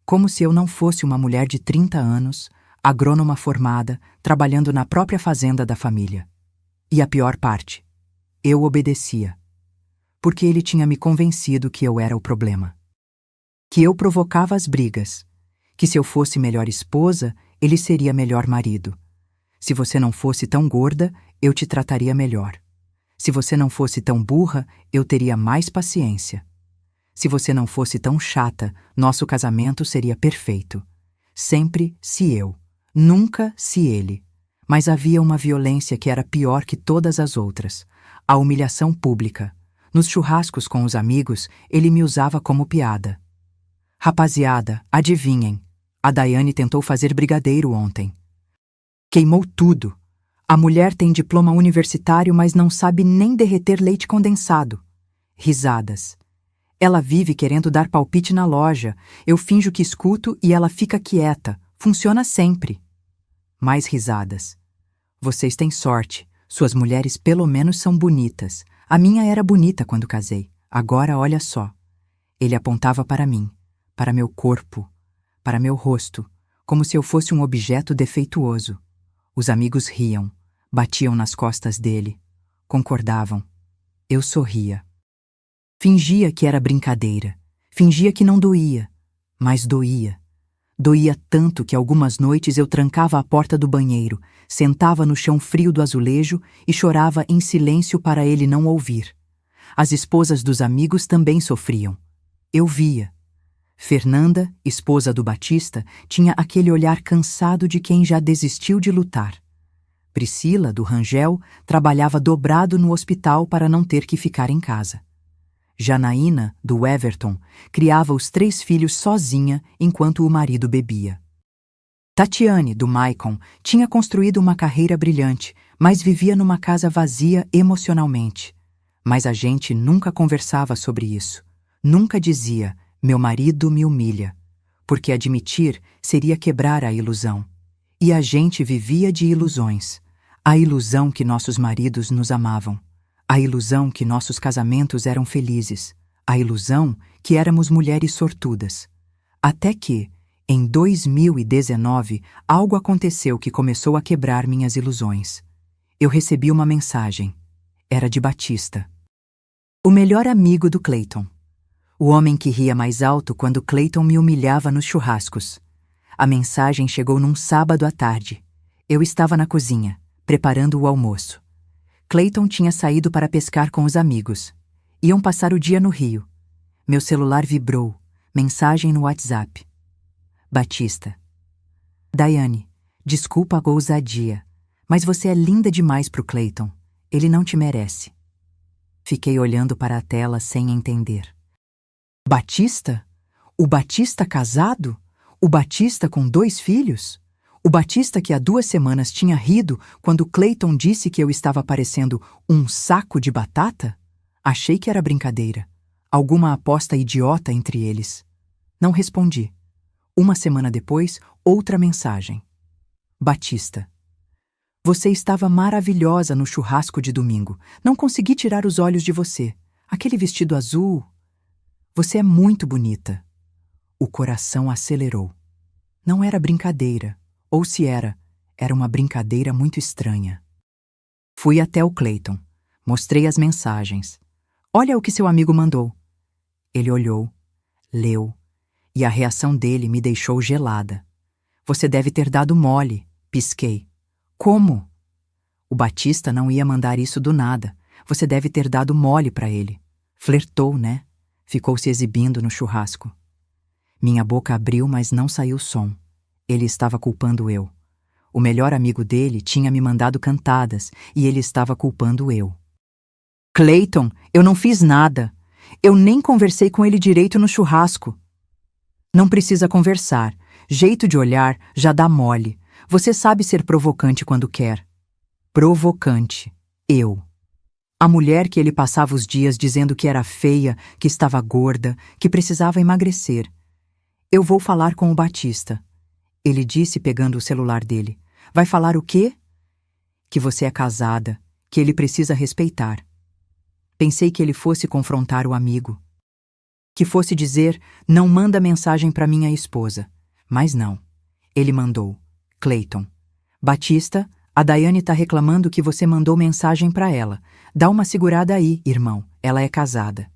Speaker 1: Como se eu não fosse uma mulher de 30 anos, agrônoma formada, trabalhando na própria fazenda da família. E a pior parte, eu obedecia. Porque ele tinha me convencido que eu era o problema. Que eu provocava as brigas. Que se eu fosse melhor esposa, ele seria melhor marido. Se você não fosse tão gorda, eu te trataria melhor. Se você não fosse tão burra, eu teria mais paciência. Se você não fosse tão chata, nosso casamento seria perfeito. Sempre se eu, nunca se ele. Mas havia uma violência que era pior que todas as outras. A humilhação pública. Nos churrascos com os amigos, ele me usava como piada. Rapaziada, adivinhem. A Daiane tentou fazer brigadeiro ontem. Queimou tudo. A mulher tem diploma universitário, mas não sabe nem derreter leite condensado. Risadas. Ela vive querendo dar palpite na loja. Eu finjo que escuto e ela fica quieta. Funciona sempre. Mais risadas. Vocês têm sorte. Suas mulheres pelo menos são bonitas. A minha era bonita quando casei. Agora olha só. Ele apontava para mim, para meu corpo, para meu rosto, como se eu fosse um objeto defeituoso. Os amigos riam, batiam nas costas dele, concordavam. Eu sorria. Fingia que era brincadeira, fingia que não doía, mas doía. Doía tanto que algumas noites eu trancava a porta do banheiro, sentava no chão frio do azulejo e chorava em silêncio para ele não ouvir. As esposas dos amigos também sofriam. Eu via. Fernanda, esposa do Batista, tinha aquele olhar cansado de quem já desistiu de lutar. Priscila, do Rangel, trabalhava dobrado no hospital para não ter que ficar em casa. Janaína, do Everton, criava os 3 filhos sozinha enquanto o marido bebia. Tatiane, do Maicon, tinha construído uma carreira brilhante, mas vivia numa casa vazia emocionalmente. Mas a gente nunca conversava sobre isso. Nunca dizia, meu marido me humilha, porque admitir seria quebrar a ilusão. E a gente vivia de ilusões. A ilusão que nossos maridos nos amavam. A ilusão que nossos casamentos eram felizes. A ilusão que éramos mulheres sortudas. Até que, em 2019, algo aconteceu que começou a quebrar minhas ilusões. Eu recebi uma mensagem. Era de Batista. O melhor amigo do Clayton. O homem que ria mais alto quando Clayton me humilhava nos churrascos. A mensagem chegou num sábado à tarde. Eu estava na cozinha, preparando o almoço. Clayton tinha saído para pescar com os amigos. Iam passar o dia no rio. Meu celular vibrou. Mensagem no WhatsApp. Batista. Daiane, desculpa a ousadia, mas você é linda demais pro Clayton. Ele não te merece. Fiquei olhando para a tela sem entender. Batista? O Batista casado? O Batista com 2 filhos? O Batista que há 2 semanas tinha rido quando Clayton disse que eu estava parecendo um saco de batata? Achei que era brincadeira. Alguma aposta idiota entre eles. Não respondi. 1 semana depois, outra mensagem. Batista. Você estava maravilhosa no churrasco de domingo. Não consegui tirar os olhos de você. Aquele vestido azul. Você é muito bonita. O coração acelerou. Não era brincadeira. Ou se era, era uma brincadeira muito estranha. Fui até o Clayton. Mostrei as mensagens. Olha o que seu amigo mandou. Ele olhou, leu, e a reação dele me deixou gelada. Você deve ter dado mole, pisquei. Como? O Batista não ia mandar isso do nada. Você deve ter dado mole para ele. Flertou, né? Ficou se exibindo no churrasco. Minha boca abriu, mas não saiu som. Ele estava culpando eu. O melhor amigo dele tinha me mandado cantadas e ele estava culpando eu. Clayton, eu não fiz nada. Eu nem conversei com ele direito no churrasco. Não precisa conversar. Jeito de olhar já dá mole. Você sabe ser provocante quando quer. Provocante. Eu. A mulher que ele passava os dias dizendo que era feia, que estava gorda, que precisava emagrecer. Eu vou falar com o Batista. Ele disse pegando o celular dele. Vai falar o quê? Que você é casada, que ele precisa respeitar. Pensei que ele fosse confrontar o amigo. Que fosse dizer, não manda mensagem para minha esposa. Mas não. Ele mandou. Clayton. Batista, a Daiane tá reclamando que você mandou mensagem para ela. Dá uma segurada aí, irmão. Ela é casada.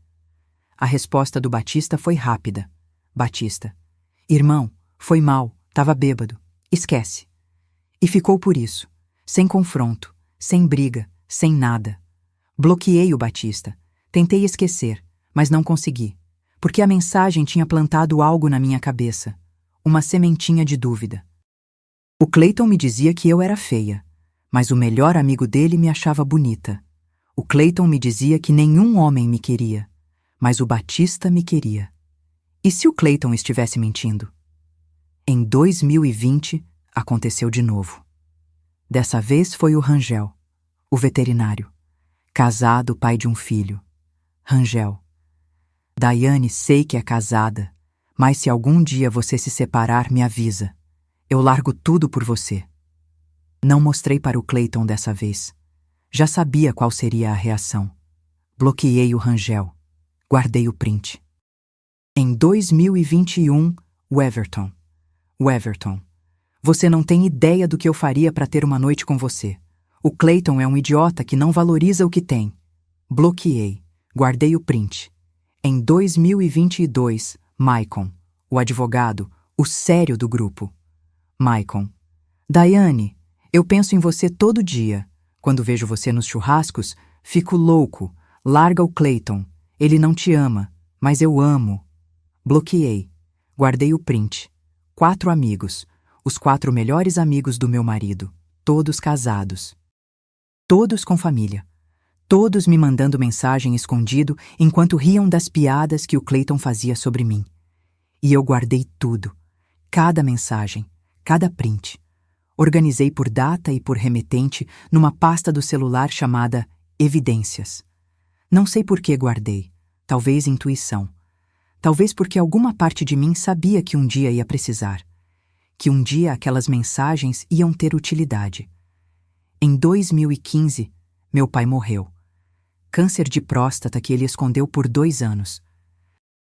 Speaker 1: A resposta do Batista foi rápida. Batista. Irmão, foi mal. Tava bêbado. Esquece. E ficou por isso. Sem confronto. Sem briga. Sem nada. Bloqueei o Batista. Tentei esquecer, mas não consegui. Porque a mensagem tinha plantado algo na minha cabeça. Uma sementinha de dúvida. O Clayton me dizia que eu era feia, mas o melhor amigo dele me achava bonita. O Clayton me dizia que nenhum homem me queria, mas o Batista me queria. E se o Clayton estivesse mentindo? Em 2020, aconteceu de novo. Dessa vez foi o Rangel, o veterinário. Casado, pai de um filho. Rangel. Daiane, sei que é casada, mas se algum dia você se separar, me avisa. Eu largo tudo por você. Não mostrei para o Clayton dessa vez. Já sabia qual seria a reação. Bloqueei o Rangel. Guardei o print. Em 2021, o Everton. O Everton. Você não tem ideia do que eu faria para ter uma noite com você. O Clayton é um idiota que não valoriza o que tem. Bloqueei. Guardei o print. Em 2022, Maicon, o advogado, o sério do grupo. Maicon. Daiane, eu penso em você todo dia. Quando vejo você nos churrascos, fico louco. Larga o Clayton. Ele não te ama, mas eu amo. Bloqueei. Guardei o print. 4 amigos. Os 4 melhores amigos do meu marido. Todos casados. Todos com família. Todos me mandando mensagem escondido enquanto riam das piadas que o Clayton fazia sobre mim. E eu guardei tudo. Cada mensagem, cada print. Organizei por data e por remetente numa pasta do celular chamada Evidências. Não sei por que guardei. Talvez intuição. Talvez porque alguma parte de mim sabia que um dia ia precisar. Que um dia aquelas mensagens iam ter utilidade. Em 2015, meu pai morreu. Câncer de próstata que ele escondeu por 2 anos.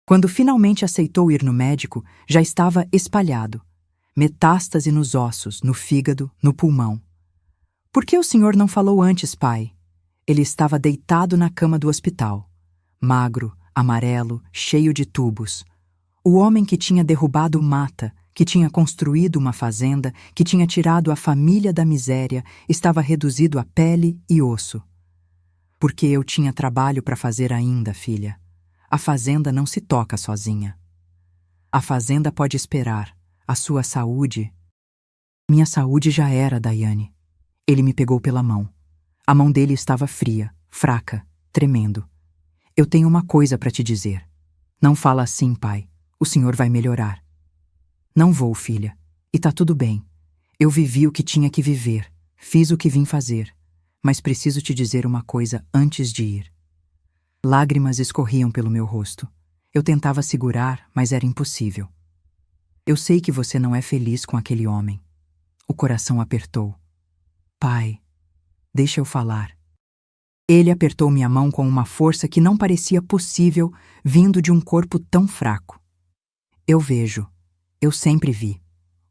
Speaker 1: Quando finalmente aceitou ir no médico, já estava espalhado. Metástase nos ossos, no fígado, no pulmão. Por que o senhor não falou antes, pai? Ele estava deitado na cama do hospital. Magro, amarelo, cheio de tubos. O homem que tinha derrubado mata, que tinha construído uma fazenda, que tinha tirado a família da miséria, estava reduzido a pele e osso. Porque eu tinha trabalho para fazer ainda, filha. A fazenda não se toca sozinha. A fazenda pode esperar. A sua saúde... Minha saúde já era, Daiane. Ele me pegou pela mão. A mão dele estava fria, fraca, tremendo. Eu tenho uma coisa para te dizer. Não fala assim, pai. O senhor vai melhorar. Não vou, filha. E tá tudo bem. Eu vivi o que tinha que viver. Fiz o que vim fazer. Mas preciso te dizer uma coisa antes de ir. Lágrimas escorriam pelo meu rosto. Eu tentava segurar, mas era impossível. Eu sei que você não é feliz com aquele homem. O coração apertou. Pai, deixa eu falar. Ele apertou minha mão com uma força que não parecia possível vindo de um corpo tão fraco. Eu vejo, eu sempre vi,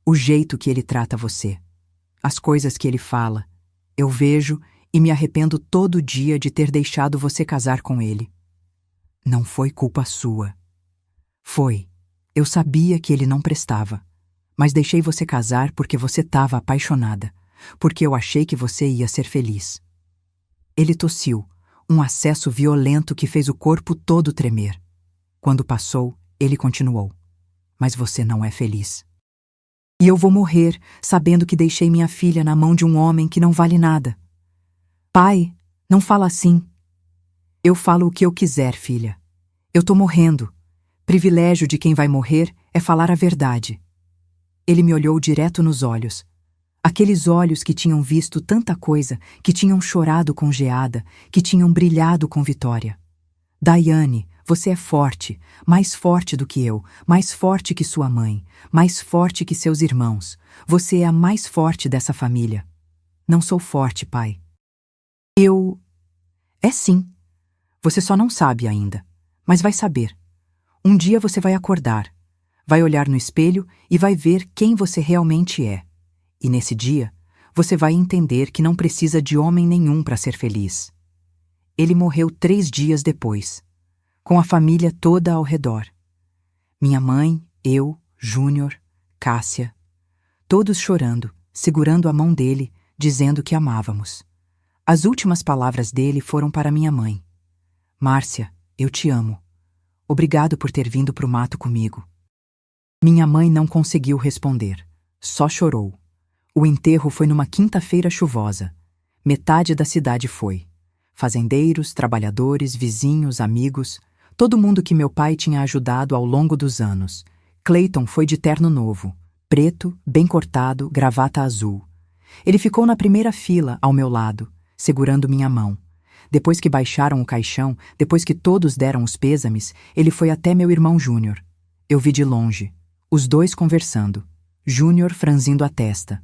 Speaker 1: o jeito que ele trata você, as coisas que ele fala. Eu vejo e me arrependo todo dia de ter deixado você casar com ele. Não foi culpa sua. Foi. Eu sabia que ele não prestava, mas deixei você casar porque você estava apaixonada, porque eu achei que você ia ser feliz. Ele tossiu, um acesso violento que fez o corpo todo tremer. Quando passou, ele continuou. Mas você não é feliz. E eu vou morrer sabendo que deixei minha filha na mão de um homem que não vale nada. Pai, não fala assim. Eu falo o que eu quiser, filha. Eu tô morrendo. Privilégio de quem vai morrer é falar a verdade. Ele me olhou direto nos olhos. Aqueles olhos que tinham visto tanta coisa, que tinham chorado com geada, que tinham brilhado com vitória. Daiane, você é forte, mais forte do que eu, mais forte que sua mãe, mais forte que seus irmãos. Você é a mais forte dessa família. Não sou forte, pai. É sim. Você só não sabe ainda, mas vai saber. Um dia você vai acordar, vai olhar no espelho e vai ver quem você realmente é. E nesse dia, você vai entender que não precisa de homem nenhum para ser feliz. Ele morreu 3 dias depois, com a família toda ao redor. Minha mãe, eu, Júnior, Cássia, todos chorando, segurando a mão dele, dizendo que amávamos. As últimas palavras dele foram para minha mãe. Márcia, eu te amo. Obrigado por ter vindo pro mato comigo. Minha mãe não conseguiu responder, só chorou. O enterro foi numa quinta-feira chuvosa. Metade da cidade foi. Fazendeiros, trabalhadores, vizinhos, amigos, todo mundo que meu pai tinha ajudado ao longo dos anos. Clayton foi de terno novo, preto, bem cortado, gravata azul. Ele ficou na primeira fila, ao meu lado, segurando minha mão. Depois que baixaram o caixão, depois que todos deram os pêsames, ele foi até meu irmão Júnior. Eu vi de longe, os dois conversando, Júnior franzindo a testa.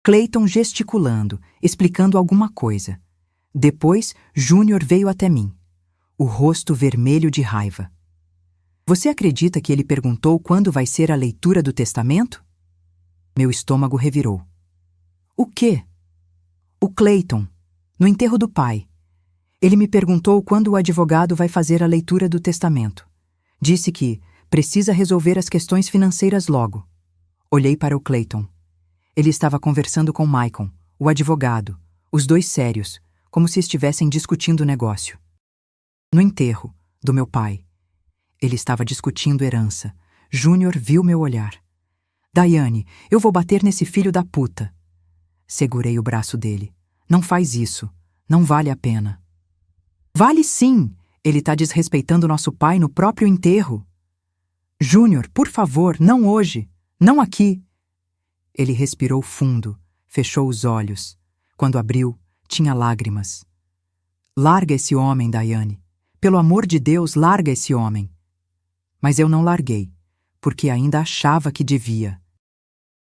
Speaker 1: Clayton gesticulando, explicando alguma coisa. Depois, Júnior veio até mim, o rosto vermelho de raiva. Você acredita que ele perguntou quando vai ser a leitura do testamento? Meu estômago revirou. O quê? O Clayton, no enterro do pai. Ele me perguntou quando o advogado vai fazer a leitura do testamento. Disse que precisa resolver as questões financeiras logo. Olhei para o Clayton. Ele estava conversando com Maicon, o advogado, os dois sérios, como se estivessem discutindo o negócio. No enterro do meu pai, ele estava discutindo herança. Júnior viu meu olhar. Daiane, eu vou bater nesse filho da puta. Segurei o braço dele. Não faz isso. Não vale a pena. Vale sim! Ele tá desrespeitando nosso pai no próprio enterro. Júnior, por favor, não hoje. Não aqui. Ele respirou fundo, fechou os olhos. Quando abriu, tinha lágrimas. Larga esse homem, Daiane. Pelo amor de Deus, larga esse homem. Mas eu não larguei, porque ainda achava que devia.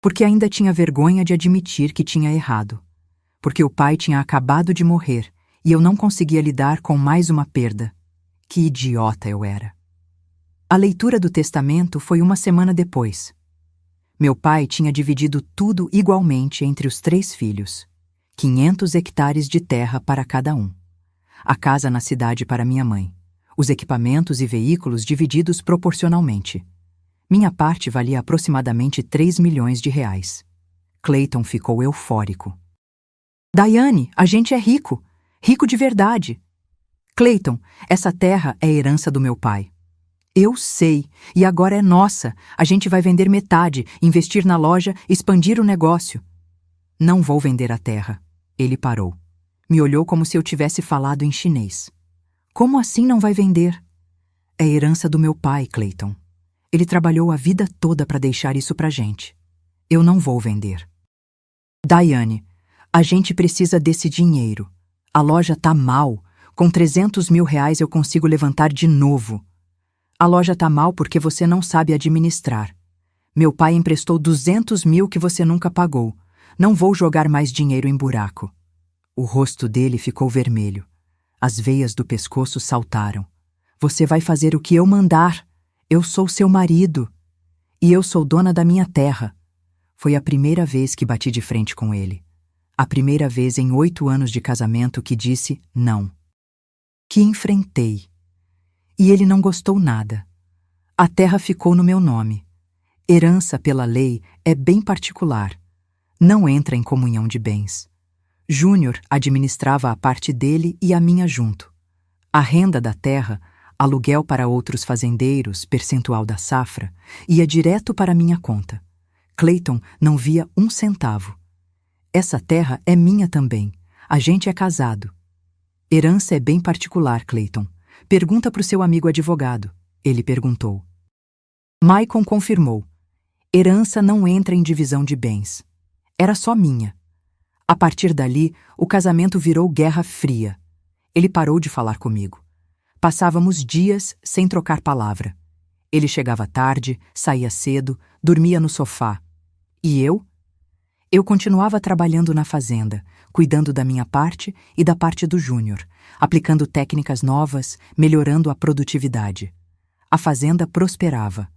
Speaker 1: Porque ainda tinha vergonha de admitir que tinha errado. Porque o pai tinha acabado de morrer e eu não conseguia lidar com mais uma perda. Que idiota eu era. A leitura do testamento foi 1 semana depois. Meu pai tinha dividido tudo igualmente entre os 3 filhos. 500 hectares de terra para cada um. A casa na cidade para minha mãe. Os equipamentos e veículos divididos proporcionalmente. Minha parte valia aproximadamente 3 milhões de reais. Clayton ficou eufórico. Daiane, a gente é rico. Rico de verdade. Clayton, essa terra é herança do meu pai. Eu sei, e agora é nossa. A gente vai vender metade, investir na loja, expandir o negócio. Não vou vender a terra. Ele parou. Me olhou como se eu tivesse falado em chinês. Como assim não vai vender? É herança do meu pai, Clayton. Ele trabalhou a vida toda para deixar isso pra gente. Eu não vou vender. Daiane, a gente precisa desse dinheiro. A loja tá mal. Com 300 mil reais eu consigo levantar de novo. A loja tá mal porque você não sabe administrar. Meu pai emprestou 200 mil que você nunca pagou. Não vou jogar mais dinheiro em buraco. O rosto dele ficou vermelho. As veias do pescoço saltaram. Você vai fazer o que eu mandar. Eu sou seu marido. E eu sou dona da minha terra. Foi a primeira vez que bati de frente com ele. A primeira vez em 8 anos de casamento que disse não. Que enfrentei. E ele não gostou nada. A terra ficou no meu nome. Herança, pela lei, é bem particular. Não entra em comunhão de bens. Júnior administrava a parte dele e a minha junto. A renda da terra, aluguel para outros fazendeiros, percentual da safra, ia direto para minha conta. Clayton não via 1 centavo. Essa terra é minha também. A gente é casado. Herança é bem particular, Clayton. Pergunta pro seu amigo advogado, ele perguntou. Maicon confirmou. Herança não entra em divisão de bens. Era só minha. A partir dali, o casamento virou guerra fria. Ele parou de falar comigo. Passávamos dias sem trocar palavra. Ele chegava tarde, saía cedo, dormia no sofá. E eu? Eu continuava trabalhando na fazenda, cuidando da minha parte e da parte do Júnior, aplicando técnicas novas, melhorando a produtividade. A fazenda prosperava.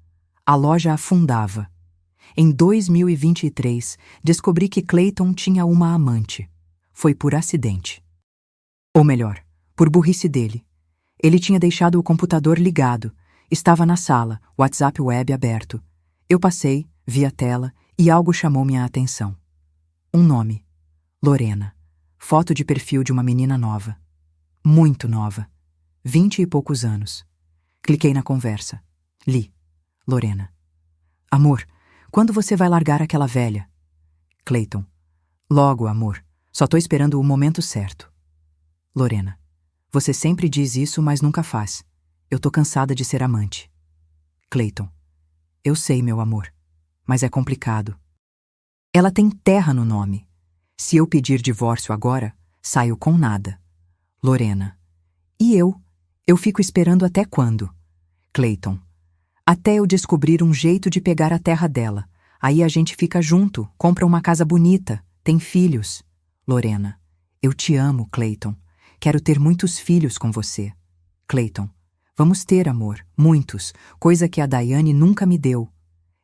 Speaker 1: A loja afundava. Em 2023, descobri que Clayton tinha uma amante. Foi por acidente. Ou melhor, por burrice dele. Ele tinha deixado o computador ligado. Estava na sala, WhatsApp web aberto. Eu passei, vi a tela e algo chamou minha atenção. Um nome. Lorena. Foto de perfil de uma menina nova. Muito nova. 20 e poucos anos. Cliquei na conversa. Li. Lorena. Amor, quando você vai largar aquela velha? Clayton. Logo, amor. Só tô esperando o momento certo. Lorena. Você sempre diz isso, mas nunca faz. Eu tô cansada de ser amante. Clayton. Eu sei, meu amor. Mas é complicado. Ela tem terra no nome. Se eu pedir divórcio agora, saio com nada. Lorena. E eu? Eu fico esperando até quando? Clayton. Até eu descobrir um jeito de pegar a terra dela. Aí a gente fica junto, compra uma casa bonita, tem filhos. Lorena. Eu te amo, Clayton. Quero ter muitos filhos com você. Clayton. Vamos ter, amor, muitos, coisa que a Daiane nunca me deu.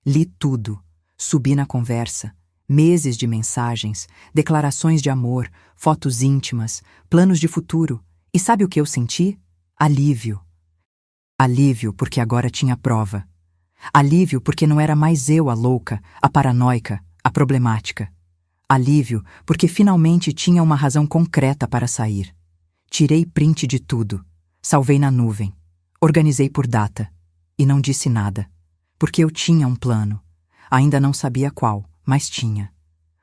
Speaker 1: Li tudo. Subi na conversa. Meses de mensagens, declarações de amor, fotos íntimas, planos de futuro. E sabe o que eu senti? Alívio. Alívio porque agora tinha prova. Alívio porque não era mais eu a louca, a paranoica, a problemática. Alívio porque finalmente tinha uma razão concreta para sair. Tirei print de tudo. Salvei na nuvem. Organizei por data. E não disse nada. Porque eu tinha um plano. Ainda não sabia qual, mas tinha.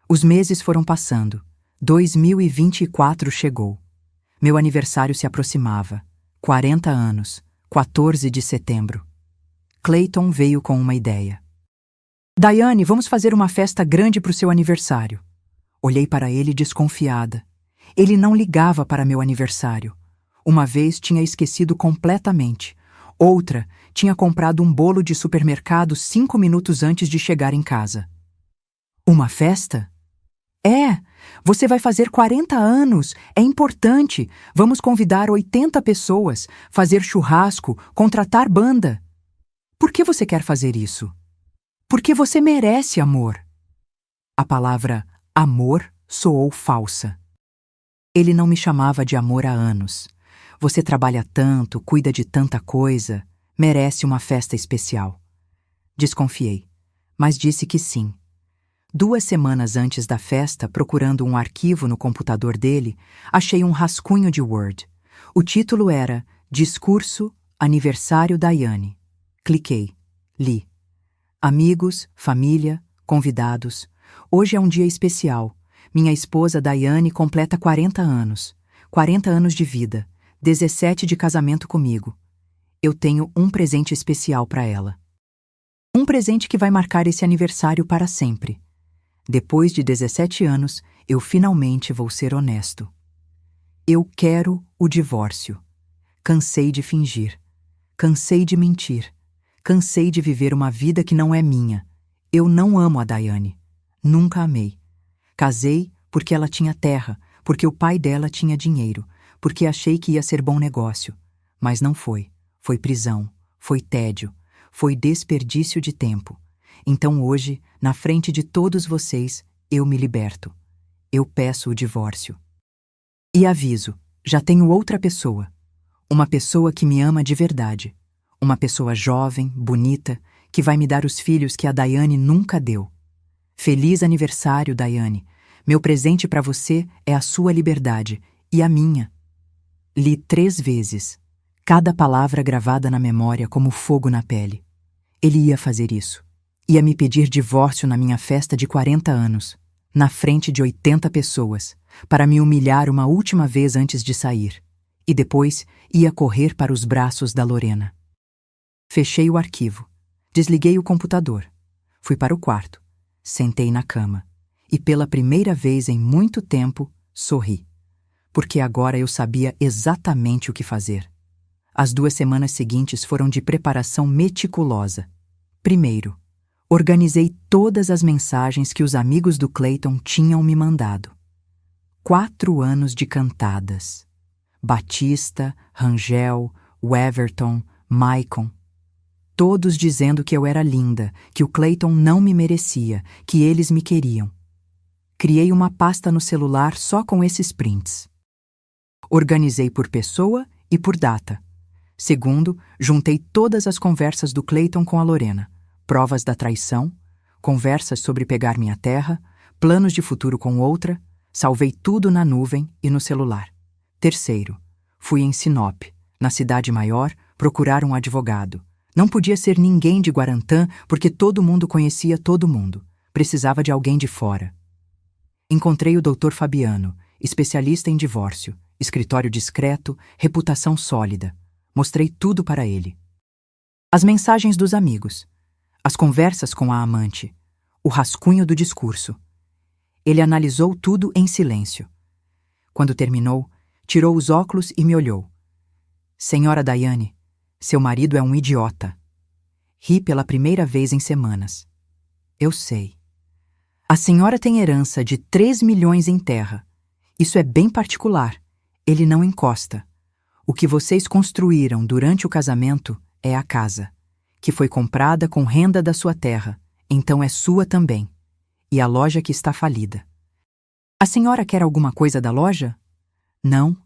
Speaker 1: Os meses foram passando. 2024 chegou. Meu aniversário se aproximava. 40 anos. 14 de setembro. Clayton veio com uma ideia. Daiane, vamos fazer uma festa grande para o seu aniversário. Olhei para ele desconfiada. Ele não ligava para meu aniversário. Uma vez tinha esquecido completamente. Outra, tinha comprado um bolo de supermercado 5 minutos antes de chegar em casa. Uma festa? É, você vai fazer 40 anos, é importante. Vamos convidar 80 pessoas, fazer churrasco, contratar banda. Por que você quer fazer isso? Porque você merece amor. A palavra amor soou falsa. Ele não me chamava de amor há anos. Você trabalha tanto, cuida de tanta coisa, merece uma festa especial. Desconfiei, mas disse que sim. 2 semanas antes da festa, procurando um arquivo no computador dele, achei um rascunho de Word. O título era Discurso Aniversário Daiane. Cliquei. Li. Amigos, família, convidados. Hoje é um dia especial. Minha esposa Daiane completa 40 anos. 40 anos de vida. 17 de casamento comigo. Eu tenho um presente especial para ela. Um presente que vai marcar esse aniversário para sempre. Depois de 17 anos, eu finalmente vou ser honesto. Eu quero o divórcio. Cansei de fingir. Cansei de mentir. Cansei de viver uma vida que não é minha. Eu não amo a Daiane. Nunca amei. Casei porque ela tinha terra, porque o pai dela tinha dinheiro, porque achei que ia ser bom negócio. Mas não foi. Foi prisão. Foi tédio. Foi desperdício de tempo. Então hoje, na frente de todos vocês, eu me liberto. Eu peço o divórcio. E aviso, já tenho outra pessoa. Uma pessoa que me ama de verdade. Uma pessoa jovem, bonita, que vai me dar os filhos que a Daiane nunca deu. Feliz aniversário, Daiane. Meu presente para você é a sua liberdade e a minha. Li 3 vezes, cada palavra gravada na memória como fogo na pele. Ele ia fazer isso. Ia me pedir divórcio na minha festa de 40 anos, na frente de 80 pessoas, para me humilhar uma última vez antes de sair. e depois ia correr para os braços da Lorena. Fechei o arquivo, desliguei o computador, fui para o quarto, sentei na cama e pela primeira vez em muito tempo sorri, porque agora eu sabia exatamente o que fazer. As 2 semanas seguintes foram de preparação meticulosa. Primeiro, organizei todas as mensagens que os amigos do Clayton tinham me mandado. 4 anos de cantadas. Batista, Rangel, Weverton, Maicon. Todos dizendo que eu era linda, que o Clayton não me merecia, que eles me queriam. Criei uma pasta no celular só com esses prints. Organizei por pessoa e por data. Segundo, juntei todas as conversas do Clayton com a Lorena, provas da traição, conversas sobre pegar minha terra, planos de futuro com outra, salvei tudo na nuvem e no celular. Terceiro, fui em Sinop, na cidade maior, procurar um advogado. Não podia ser ninguém de Guarantã porque todo mundo conhecia todo mundo. Precisava de alguém de fora. Encontrei o Dr. Fabiano, especialista em divórcio, escritório discreto, reputação sólida. Mostrei tudo para ele. As mensagens dos amigos, as conversas com a amante, o rascunho do discurso. Ele analisou tudo em silêncio. Quando terminou, tirou os óculos e me olhou. Senhora Daiane, seu marido é um idiota. Ri pela primeira vez em semanas. Eu sei. A senhora tem herança de 3 milhões em terra. Isso é bem particular. Ele não encosta. O que vocês construíram durante o casamento é a casa, que foi comprada com renda da sua terra, então é sua também. E a loja que está falida. A senhora quer alguma coisa da loja? Não.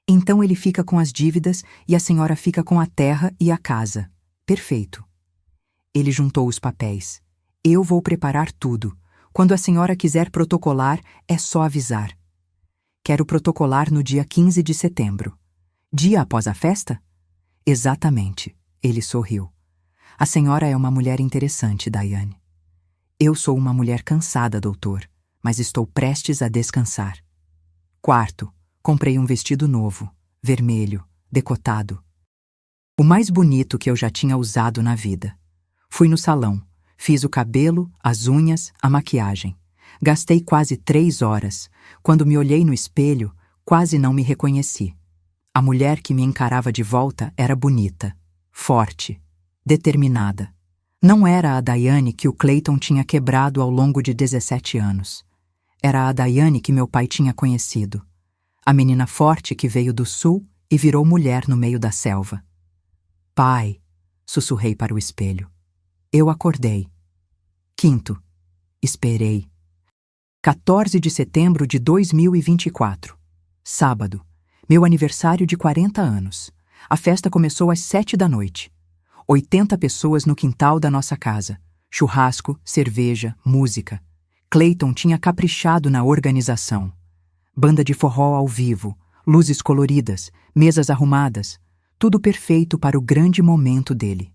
Speaker 1: Então ele fica com as dívidas e a senhora fica com a terra e a casa. Perfeito. Ele juntou os papéis. Eu vou preparar tudo. Quando a senhora quiser protocolar, é só avisar. Quero protocolar no dia 15 de setembro. Dia após a festa? Exatamente. Ele sorriu. A senhora é uma mulher interessante, Daiane. Eu sou uma mulher cansada, doutor, mas estou prestes a descansar. Quarto, comprei um vestido novo, vermelho, decotado. O mais bonito que eu já tinha usado na vida. Fui no salão, fiz o cabelo, as unhas, a maquiagem. Gastei quase 3 horas. Quando me olhei no espelho, quase não me reconheci. A mulher que me encarava de volta era bonita, forte, determinada. Não era a Daiane que o Clayton tinha quebrado ao longo de 17 anos. Era a Daiane que meu pai tinha conhecido. A menina forte que veio do sul e virou mulher no meio da selva. Pai, sussurrei para o espelho. Eu acordei. Quinto, esperei. 14 de setembro de 2024. Sábado. Meu aniversário de 40 anos. A festa começou às 7 da noite. 80 pessoas no quintal da nossa casa. Churrasco, cerveja, música. Clayton tinha caprichado na organização. Banda de forró ao vivo, luzes coloridas, mesas arrumadas. Tudo perfeito para o grande momento dele.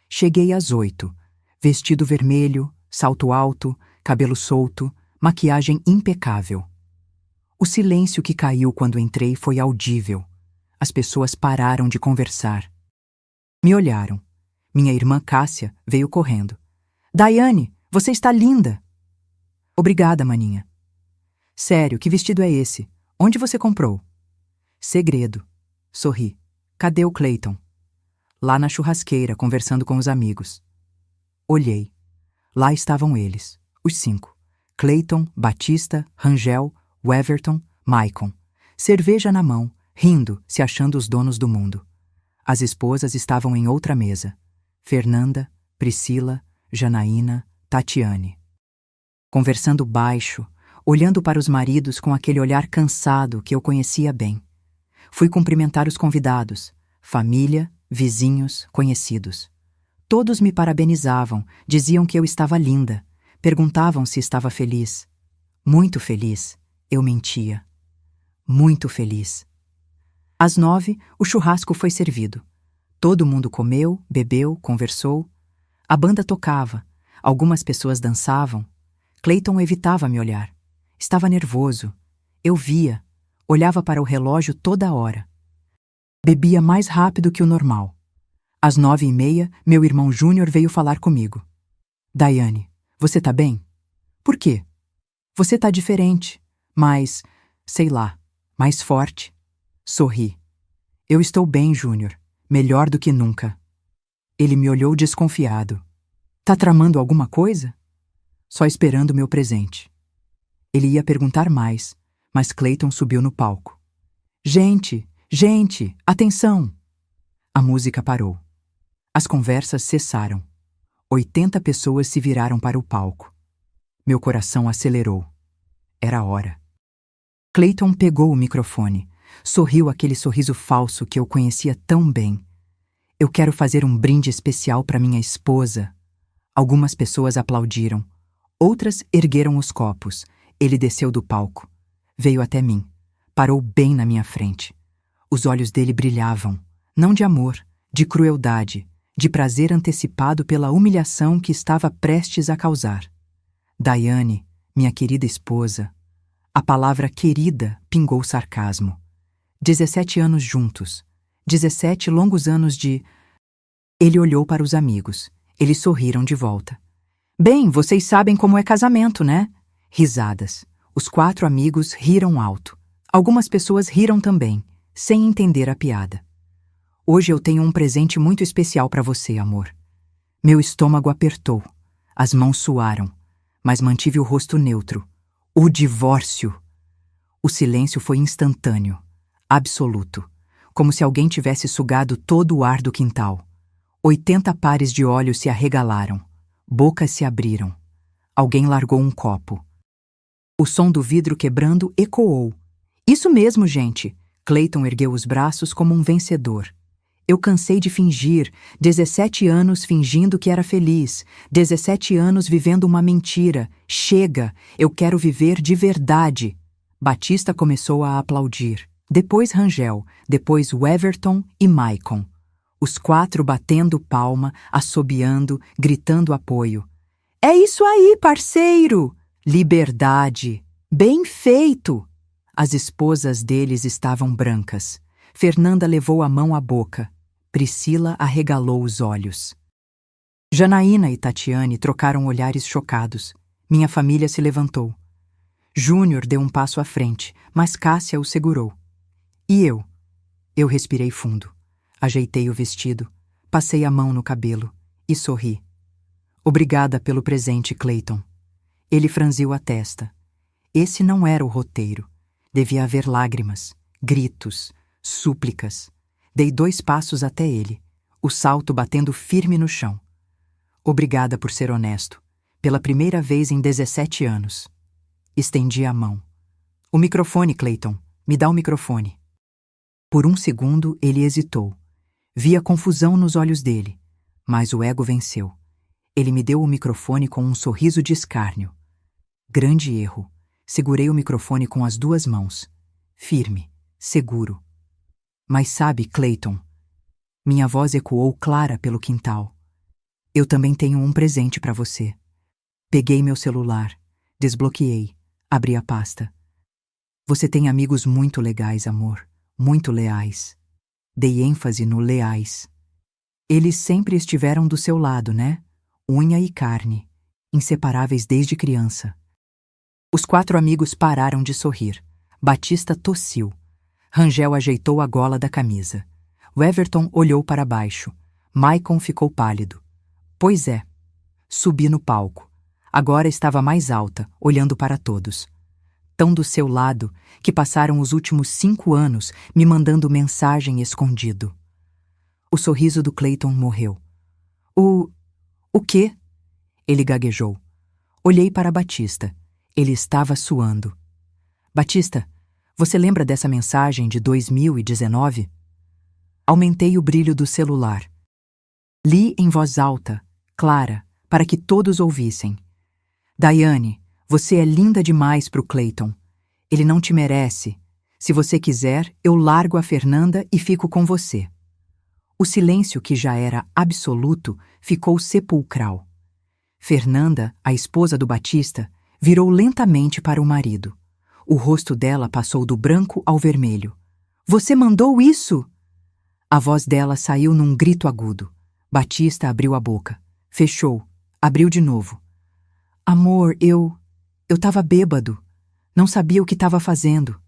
Speaker 1: Cheguei às 8. Vestido vermelho, salto alto, cabelo solto, maquiagem impecável. O silêncio que caiu quando entrei foi audível. As pessoas pararam de conversar. Me olharam. Minha irmã Cássia veio correndo. Daiane, você está linda! Obrigada, maninha. Sério, que vestido é esse? Onde você comprou? Segredo. Sorri. Cadê o Clayton? Lá na churrasqueira, conversando com os amigos. Olhei. Lá estavam eles, os 5. Clayton, Batista, Rangel, Weverton, Maicon. Cerveja na mão, rindo, se achando os donos do mundo. As esposas estavam em outra mesa. Fernanda, Priscila, Janaína, Tatiane. Conversando baixo, olhando para os maridos com aquele olhar cansado que eu conhecia bem. Fui cumprimentar os convidados, família, vizinhos, conhecidos. Todos me parabenizavam, diziam que eu estava linda, perguntavam se estava feliz. Muito feliz, eu mentia. Muito feliz. Às 9, o churrasco foi servido. Todo mundo comeu, bebeu, conversou. A banda tocava, algumas pessoas dançavam. Clayton evitava me olhar. Estava nervoso. Eu via. Olhava para o relógio toda hora. Bebia mais rápido que o normal. Às 9h30, meu irmão Júnior veio falar comigo. Daiane, você tá bem? Por quê? Você tá diferente, mais, sei lá, mais forte. Sorri. Eu estou bem, Júnior. Melhor do que nunca. Ele me olhou desconfiado. Tá tramando alguma coisa? Só esperando meu presente. Ele ia perguntar mais, mas Clayton subiu no palco. Gente, atenção! A música parou. As conversas cessaram. 80 pessoas se viraram para o palco. Meu coração acelerou. Era a hora. Clayton pegou o microfone. Sorriu aquele sorriso falso que eu conhecia tão bem. Eu quero fazer um brinde especial para minha esposa. Algumas pessoas aplaudiram. Outras ergueram os copos. Ele desceu do palco. Veio até mim. Parou bem na minha frente. Os olhos dele brilhavam. Não de amor, de crueldade, de prazer antecipado pela humilhação que estava prestes a causar. Daiane, minha querida esposa. A palavra querida pingou sarcasmo. 17 anos juntos. 17 longos anos de... Ele olhou para os amigos. Eles sorriram de volta. Bem, vocês sabem como é casamento, né? Risadas. Os 4 amigos riram alto. Algumas pessoas riram também, sem entender a piada. Hoje eu tenho um presente muito especial para você, amor. Meu estômago apertou. As mãos suaram, mas mantive o rosto neutro. O divórcio. O silêncio foi instantâneo, absoluto, como se alguém tivesse sugado todo o ar do quintal. 80 pares de olhos se arregalaram. Bocas se abriram. Alguém largou um copo. O som do vidro quebrando ecoou. Isso mesmo, gente! Clayton ergueu os braços como um vencedor. Eu cansei de fingir, 17 anos fingindo que era feliz, 17 anos vivendo uma mentira. Chega! Eu quero viver de verdade! Batista começou a aplaudir. Depois Rangel, depois Weverton e Maicon. Os 4 batendo palma, assobiando, gritando apoio. É isso aí, parceiro! Liberdade! Bem feito! As esposas deles estavam brancas. Fernanda levou a mão à boca. Priscila arregalou os olhos. Janaína e Tatiane trocaram olhares chocados. Minha família se levantou. Júnior deu um passo à frente, mas Cássia o segurou. E eu? Eu respirei fundo. Ajeitei o vestido, passei a mão no cabelo e sorri. Obrigada pelo presente, Clayton. Ele franziu a testa. Esse não era o roteiro. Devia haver lágrimas, gritos, súplicas. Dei 2 passos até ele, o salto batendo firme no chão. Obrigada por ser honesto, pela primeira vez em 17 anos. Estendi a mão. O microfone, Clayton. Me dá o microfone. Por um segundo, ele hesitou. Vi a confusão nos olhos dele, mas o ego venceu. Ele me deu o microfone com um sorriso de escárnio. Grande erro. Segurei o microfone com as 2 mãos. Firme, seguro. Mas sabe, Clayton, minha voz ecoou clara pelo quintal. Eu também tenho um presente para você. Peguei meu celular, desbloqueei, abri a pasta. Você tem amigos muito legais, amor, muito leais. Dei ênfase no leais. Eles sempre estiveram do seu lado, né? Unha e carne, inseparáveis desde criança. Os 4 amigos pararam de sorrir. Batista tossiu. Rangel ajeitou a gola da camisa. Weverton olhou para baixo. Maicon ficou pálido. Pois é. Subi no palco. Agora estava mais alta, olhando para todos. Tão do seu lado que passaram os últimos 5 anos me mandando mensagem escondido. O sorriso do Clayton morreu. O quê? Ele gaguejou. Olhei para Batista. Ele estava suando. Batista, você lembra dessa mensagem de 2019? Aumentei o brilho do celular. Li em voz alta, clara, para que todos ouvissem. Daiane, você é linda demais pro Clayton. Ele não te merece. Se você quiser, eu largo a Fernanda e fico com você. O silêncio, que já era absoluto, ficou sepulcral. Fernanda, a esposa do Batista, virou lentamente para o marido. O rosto dela passou do branco ao vermelho. Você mandou isso? A voz dela saiu num grito agudo. Batista abriu a boca. Fechou. Abriu de novo. Amor, eu tava bêbado. Não sabia o que estava fazendo.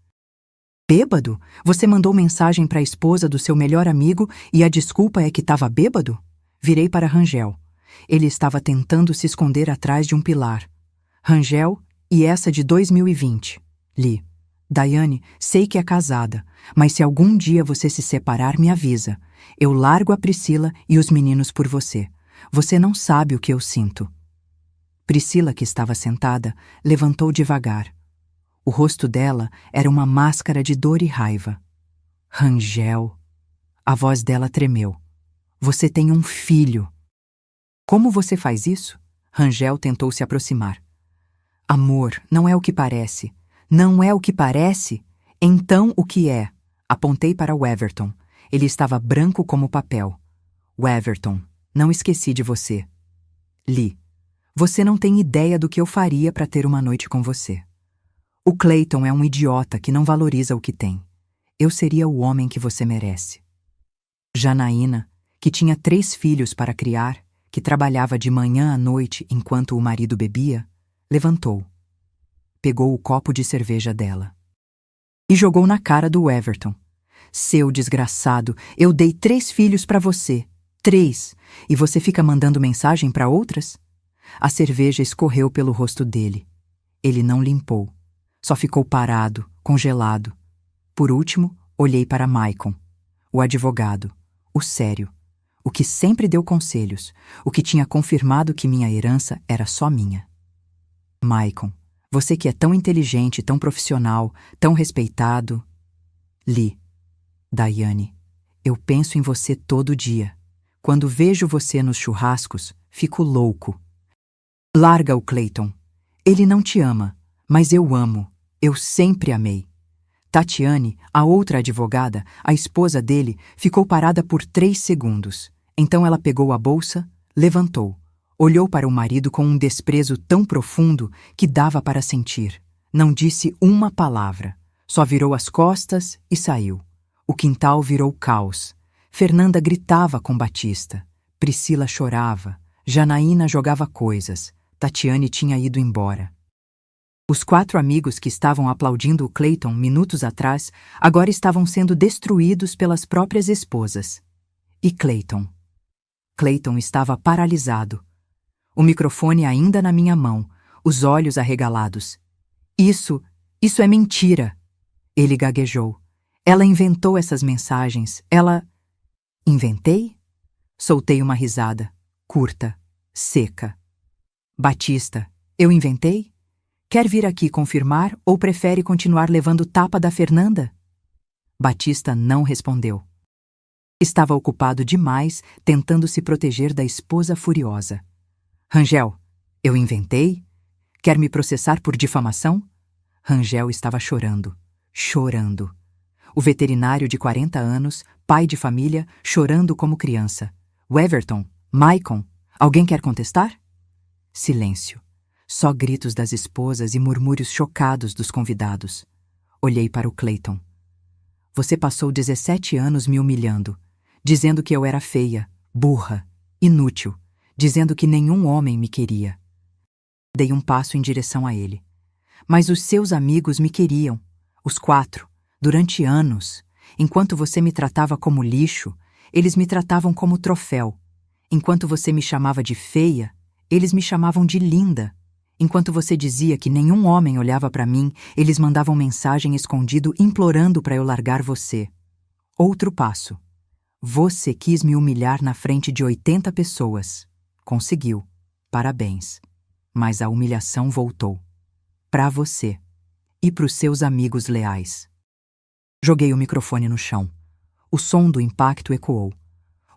Speaker 1: Bêbado? Você mandou mensagem para a esposa do seu melhor amigo e a desculpa é que estava bêbado? Virei para Rangel. Ele estava tentando se esconder atrás de um pilar. Rangel, e essa de 2020. Li. Daiane, sei que é casada, mas se algum dia você se separar, me avisa. Eu largo a Priscila e os meninos por você. Você não sabe o que eu sinto. Priscila, que estava sentada, levantou devagar. O rosto dela era uma máscara de dor e raiva. Rangel. A voz dela tremeu. Você tem um filho. Como você faz isso? Rangel tentou se aproximar. Amor, não é o que parece. Não é o que parece? Então o que é? Apontei para o Everton. Ele estava branco como papel. O Everton, não esqueci de você. Li. Você não tem ideia do que eu faria para ter uma noite com você. O Clayton é um idiota que não valoriza o que tem. Eu seria o homem que você merece. Janaína, que tinha 3 filhos para criar, que trabalhava de manhã à noite enquanto o marido bebia, levantou. Pegou o copo de cerveja dela e jogou na cara do Everton. Seu desgraçado, eu dei 3 filhos para você. 3. E você fica mandando mensagem para outras? A cerveja escorreu pelo rosto dele. Ele não limpou. Só ficou parado, congelado. Por último, olhei para Maicon, o advogado, o sério, o que sempre deu conselhos, o que tinha confirmado que minha herança era só minha. Maicon, você que é tão inteligente, tão profissional, tão respeitado. Li. Daiane, eu penso em você todo dia. Quando vejo você nos churrascos, fico louco. Larga o Clayton. Ele não te ama, mas eu amo. Eu sempre amei. Tatiane, a outra advogada, a esposa dele, ficou parada por 3 segundos. Então ela pegou a bolsa, levantou. Olhou para o marido com um desprezo tão profundo que dava para sentir. Não disse uma palavra. Só virou as costas e saiu. O quintal virou caos. Fernanda gritava com Batista. Priscila chorava. Janaína jogava coisas. Tatiane tinha ido embora. Os 4 amigos que estavam aplaudindo o Clayton minutos atrás agora estavam sendo destruídos pelas próprias esposas. E Clayton? Clayton estava paralisado. O microfone ainda na minha mão, os olhos arregalados. Isso é mentira! Ele gaguejou. Ela inventou essas mensagens. Ela... Inventei? Soltei uma risada, curta, seca. Batista, eu inventei? Quer vir aqui confirmar ou prefere continuar levando tapa da Fernanda? Batista não respondeu. Estava ocupado demais tentando se proteger da esposa furiosa. Rangel, eu inventei? Quer me processar por difamação? Rangel estava chorando, chorando. O veterinário de 40 anos, pai de família, chorando como criança. O Everton, Maicon, alguém quer contestar? Silêncio. Só gritos das esposas e murmúrios chocados dos convidados. Olhei para o Clayton. Você passou 17 anos me humilhando, dizendo que eu era feia, burra, inútil, dizendo que nenhum homem me queria. Dei um passo em direção a ele. Mas os seus amigos me queriam, os 4, durante anos. Enquanto você me tratava como lixo, eles me tratavam como troféu. Enquanto você me chamava de feia, eles me chamavam de linda. Enquanto você dizia que nenhum homem olhava para mim, eles mandavam mensagem escondido implorando para eu largar você. Outro passo. Você quis me humilhar na frente de 80 pessoas. Conseguiu. Parabéns. Mas a humilhação voltou. Para você. E para os seus amigos leais. Joguei o microfone no chão. O som do impacto ecoou.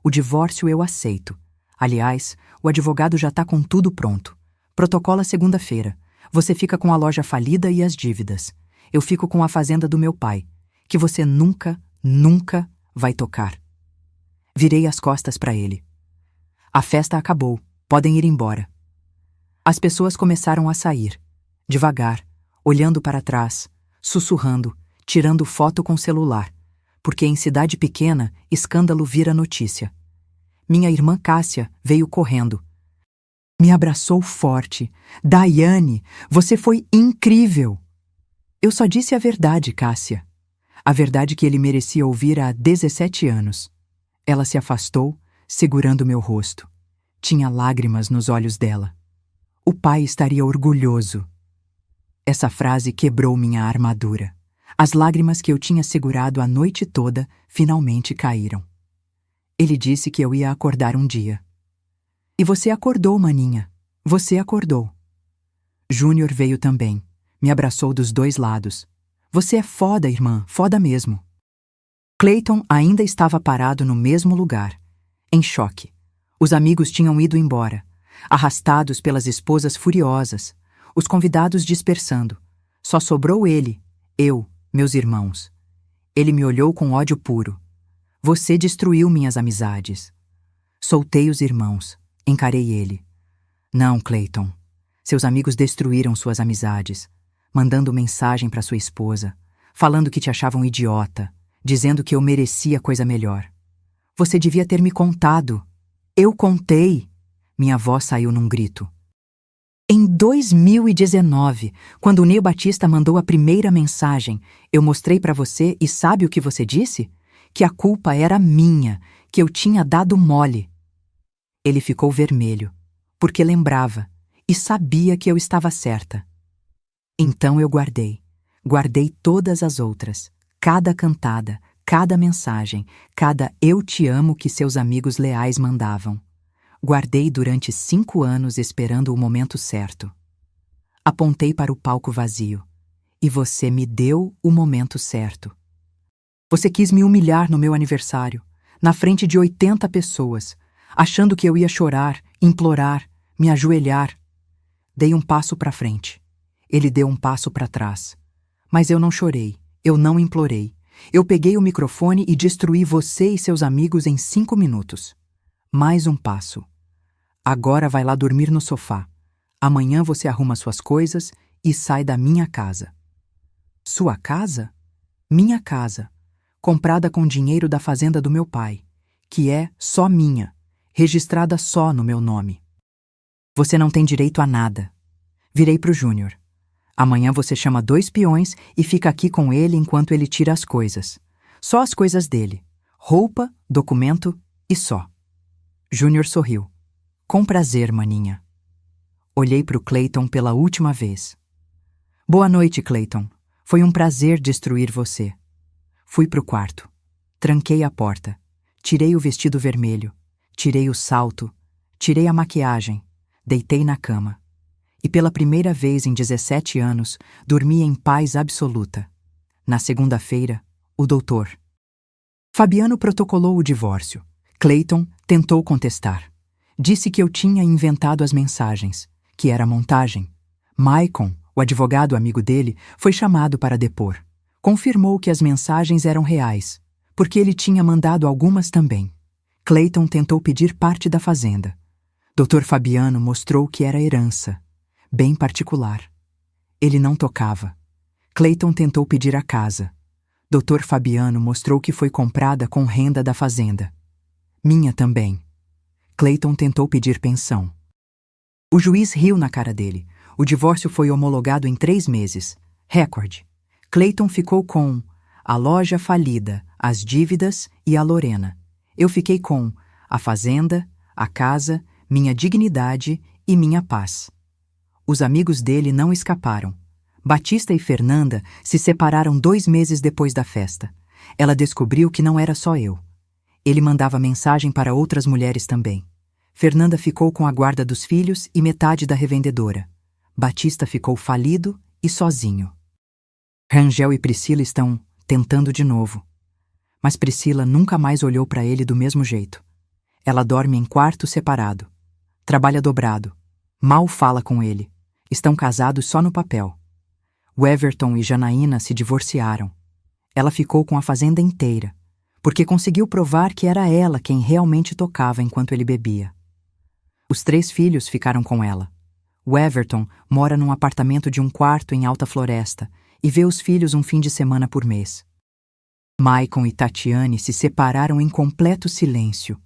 Speaker 1: O divórcio eu aceito. Aliás, o advogado já está com tudo pronto. Protocola segunda-feira. Você fica com a loja falida e as dívidas. Eu fico com a fazenda do meu pai, que você nunca, nunca vai tocar. Virei as costas para ele. A festa acabou. Podem ir embora. As pessoas começaram a sair, devagar, olhando para trás, sussurrando, tirando foto com celular, porque em cidade pequena, escândalo vira notícia. Minha irmã Cássia veio correndo. Me abraçou forte. Daiane, você foi incrível! Eu só disse a verdade, Cássia. A verdade que ele merecia ouvir há 17 anos. Ela se afastou, segurando meu rosto. Tinha lágrimas nos olhos dela. O pai estaria orgulhoso. Essa frase quebrou minha armadura. As lágrimas que eu tinha segurado a noite toda finalmente caíram. Ele disse que eu ia acordar um dia. E você acordou, maninha. Você acordou. Júnior veio também. Me abraçou dos dois lados. Você é foda, irmã, foda mesmo. Clayton ainda estava parado no mesmo lugar, em choque. Os amigos tinham ido embora, arrastados pelas esposas furiosas, os convidados dispersando. Só sobrou ele, eu, meus irmãos. Ele me olhou com ódio puro. Você destruiu minhas amizades. Soltei os irmãos, encarei ele. Não, Clayton. Seus amigos destruíram suas amizades, mandando mensagem para sua esposa, falando que te achavam idiota, dizendo que eu merecia coisa melhor. Você devia ter me contado. Eu contei. Minha voz saiu num grito. Em 2019, quando o Ney Batista mandou a primeira mensagem, eu mostrei para você e sabe o que você disse? Que a culpa era minha, que eu tinha dado mole. Ele ficou vermelho, porque lembrava e sabia que eu estava certa. Então eu guardei todas as outras, cada cantada, cada mensagem, cada eu te amo que seus amigos leais mandavam. Guardei durante 5 anos esperando o momento certo. Apontei para o palco vazio, e você me deu o momento certo. Você quis me humilhar no meu aniversário, na frente de 80 pessoas, achando que eu ia chorar, implorar, me ajoelhar. Dei um passo para frente. Ele deu um passo para trás. Mas eu não chorei, eu não implorei. Eu peguei o microfone e destruí você e seus amigos em 5 minutos. Mais um passo. Agora vai lá dormir no sofá. Amanhã você arruma suas coisas e sai da minha casa. Sua casa? Minha casa. Comprada com dinheiro da fazenda do meu pai, que é só minha, registrada só no meu nome. Você não tem direito a nada. Virei pro Júnior. Amanhã você chama 2 peões e fica aqui com ele enquanto ele tira as coisas. Só as coisas dele. Roupa, documento e só. Júnior sorriu. Com prazer, maninha. Olhei pro Clayton pela última vez. Boa noite, Clayton. Foi um prazer destruir você. Fui pro quarto. Tranquei a porta. Tirei o vestido vermelho. Tirei o salto. Tirei a maquiagem. Deitei na cama. E pela primeira vez em 17 anos, dormi em paz absoluta. Na segunda-feira, o doutor. Fabiano protocolou o divórcio. Clayton tentou contestar. Disse que eu tinha inventado as mensagens, que era montagem. Maicon, o advogado amigo dele, foi chamado para depor. Confirmou que as mensagens eram reais, porque ele tinha mandado algumas também. Clayton tentou pedir parte da fazenda. Dr. Fabiano mostrou que era herança. Bem particular. Ele não tocava. Clayton tentou pedir a casa. Dr. Fabiano mostrou que foi comprada com renda da fazenda. Minha também. Clayton tentou pedir pensão. O juiz riu na cara dele. O divórcio foi homologado em 3 meses. Recorde. Clayton ficou com a loja falida, as dívidas e a Lorena. Eu fiquei com a fazenda, a casa, minha dignidade e minha paz. Os amigos dele não escaparam. Batista e Fernanda se separaram 2 meses depois da festa. Ela descobriu que não era só eu. Ele mandava mensagem para outras mulheres também. Fernanda ficou com a guarda dos filhos e metade da revendedora. Batista ficou falido e sozinho. Rangel e Priscila estão tentando de novo. Mas Priscila nunca mais olhou para ele do mesmo jeito. Ela dorme em quarto separado. Trabalha dobrado. Mal fala com ele. Estão casados só no papel. O Everton e Janaína se divorciaram. Ela ficou com a fazenda inteira, porque conseguiu provar que era ela quem realmente tocava enquanto ele bebia. Os 3 filhos ficaram com ela. O Everton mora num apartamento de 1 quarto em Alta Floresta e vê os filhos um fim de semana por mês. Maicon e Tatiane se separaram em completo silêncio.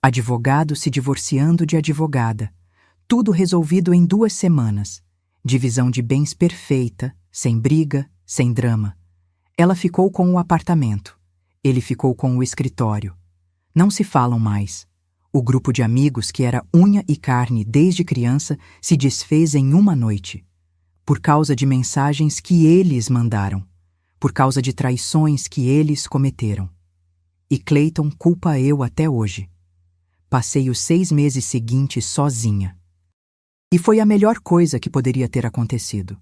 Speaker 1: Advogado se divorciando de advogada. Tudo resolvido em 2 semanas. Divisão de bens perfeita, sem briga, sem drama. Ela ficou com o apartamento. Ele ficou com o escritório. Não se falam mais. O grupo de amigos que era unha e carne desde criança se desfez em uma noite. Por causa de mensagens que eles mandaram. Por causa de traições que eles cometeram. E Clayton culpa eu até hoje. Passei os 6 meses seguintes sozinha. E foi a melhor coisa que poderia ter acontecido.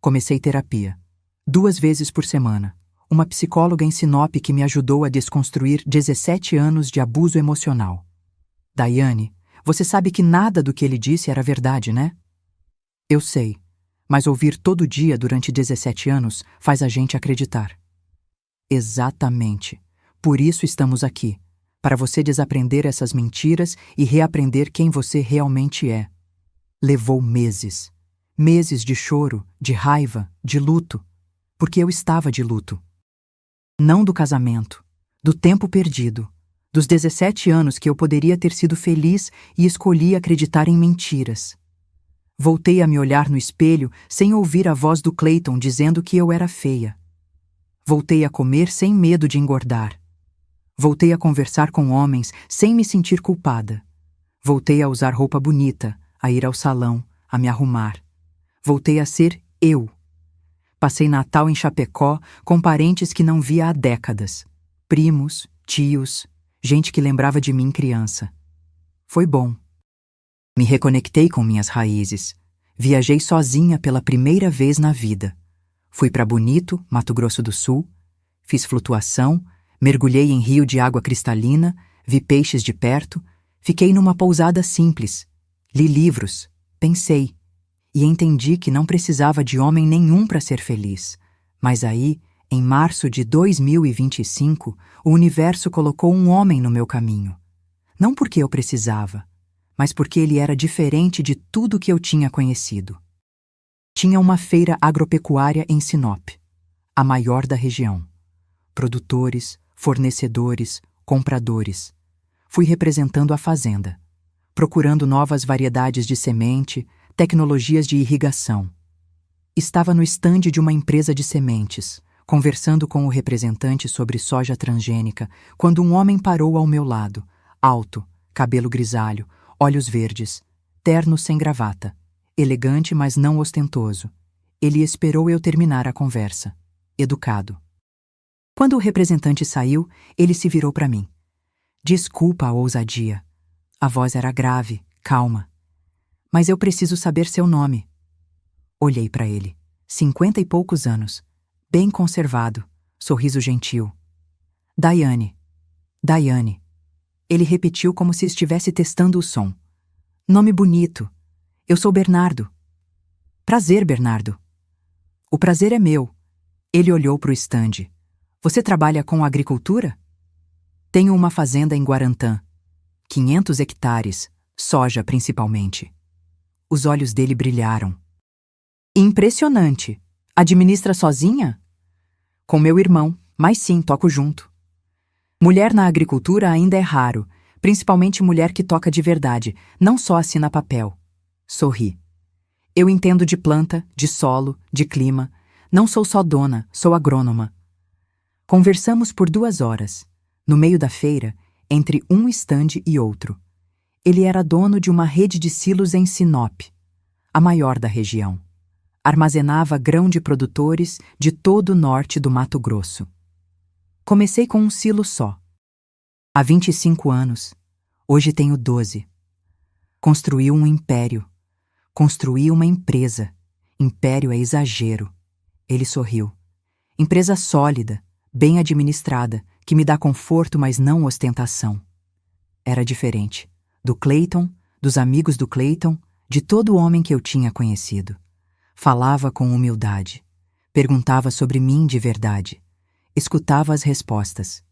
Speaker 1: Comecei terapia. 2 vezes por semana. Uma psicóloga em Sinop que me ajudou a desconstruir 17 anos de abuso emocional. Daiane, você sabe que nada do que ele disse era verdade, né? Eu sei, mas ouvir todo dia durante 17 anos faz a gente acreditar. Exatamente. Por isso estamos aqui, para você desaprender essas mentiras e reaprender quem você realmente é. Levou meses. Meses de choro, de raiva, de luto. Porque eu estava de luto. Não do casamento, do tempo perdido, dos 17 anos que eu poderia ter sido feliz e escolhi acreditar em mentiras. Voltei a me olhar no espelho sem ouvir a voz do Clayton dizendo que eu era feia. Voltei a comer sem medo de engordar. Voltei a conversar com homens sem me sentir culpada. Voltei a usar roupa bonita, a ir ao salão, a me arrumar. Voltei a ser eu. Passei Natal em Chapecó com parentes que não via há décadas. Primos, tios, gente que lembrava de mim criança. Foi bom. Me reconectei com minhas raízes. Viajei sozinha pela primeira vez na vida. Fui para Bonito, Mato Grosso do Sul. Fiz flutuação, mergulhei em rio de água cristalina, vi peixes de perto, fiquei numa pousada simples. Li livros, pensei, e entendi que não precisava de homem nenhum para ser feliz. Mas aí, em março de 2025, o universo colocou um homem no meu caminho. Não porque eu precisava, mas porque ele era diferente de tudo que eu tinha conhecido. Tinha uma feira agropecuária em Sinop, a maior da região. Produtores, fornecedores, compradores. Fui representando a fazenda, procurando novas variedades de semente, tecnologias de irrigação. Estava no estande de uma empresa de sementes, conversando com o representante sobre soja transgênica, quando um homem parou ao meu lado, alto, cabelo grisalho, olhos verdes, terno sem gravata, elegante mas não ostentoso. Ele esperou eu terminar a conversa, educado. Quando o representante saiu, ele se virou para mim. Desculpa a ousadia. A voz era grave, calma. Mas eu preciso saber seu nome. Olhei para ele. 50 e poucos anos. Bem conservado. Sorriso gentil. Daiane. Daiane. Ele repetiu como se estivesse testando o som. Nome bonito. Eu sou Bernardo. Prazer, Bernardo. O prazer é meu. Ele olhou para o estande. Você trabalha com agricultura? Tenho uma fazenda em Guarantã. 500 hectares, soja principalmente. Os olhos dele brilharam. Impressionante. Administra sozinha? Com meu irmão, mas sim, toco junto. Mulher na agricultura ainda é raro, principalmente mulher que toca de verdade, não só assina papel. Sorri. Eu entendo de planta, de solo, de clima. Não sou só dona, sou agrônoma. Conversamos por 2 horas. No meio da feira, entre um estande e outro. Ele era dono de uma rede de silos em Sinop, a maior da região. Armazenava grão de produtores de todo o norte do Mato Grosso. Comecei com um silo só. Há 25 anos. Hoje tenho 12. Construí um império. Construí uma empresa. Império é exagero. Ele sorriu. Empresa sólida, bem administrada, que me dá conforto, mas não ostentação. Era diferente. Do Clayton, dos amigos do Clayton, de todo homem que eu tinha conhecido. Falava com humildade. Perguntava sobre mim de verdade. Escutava as respostas.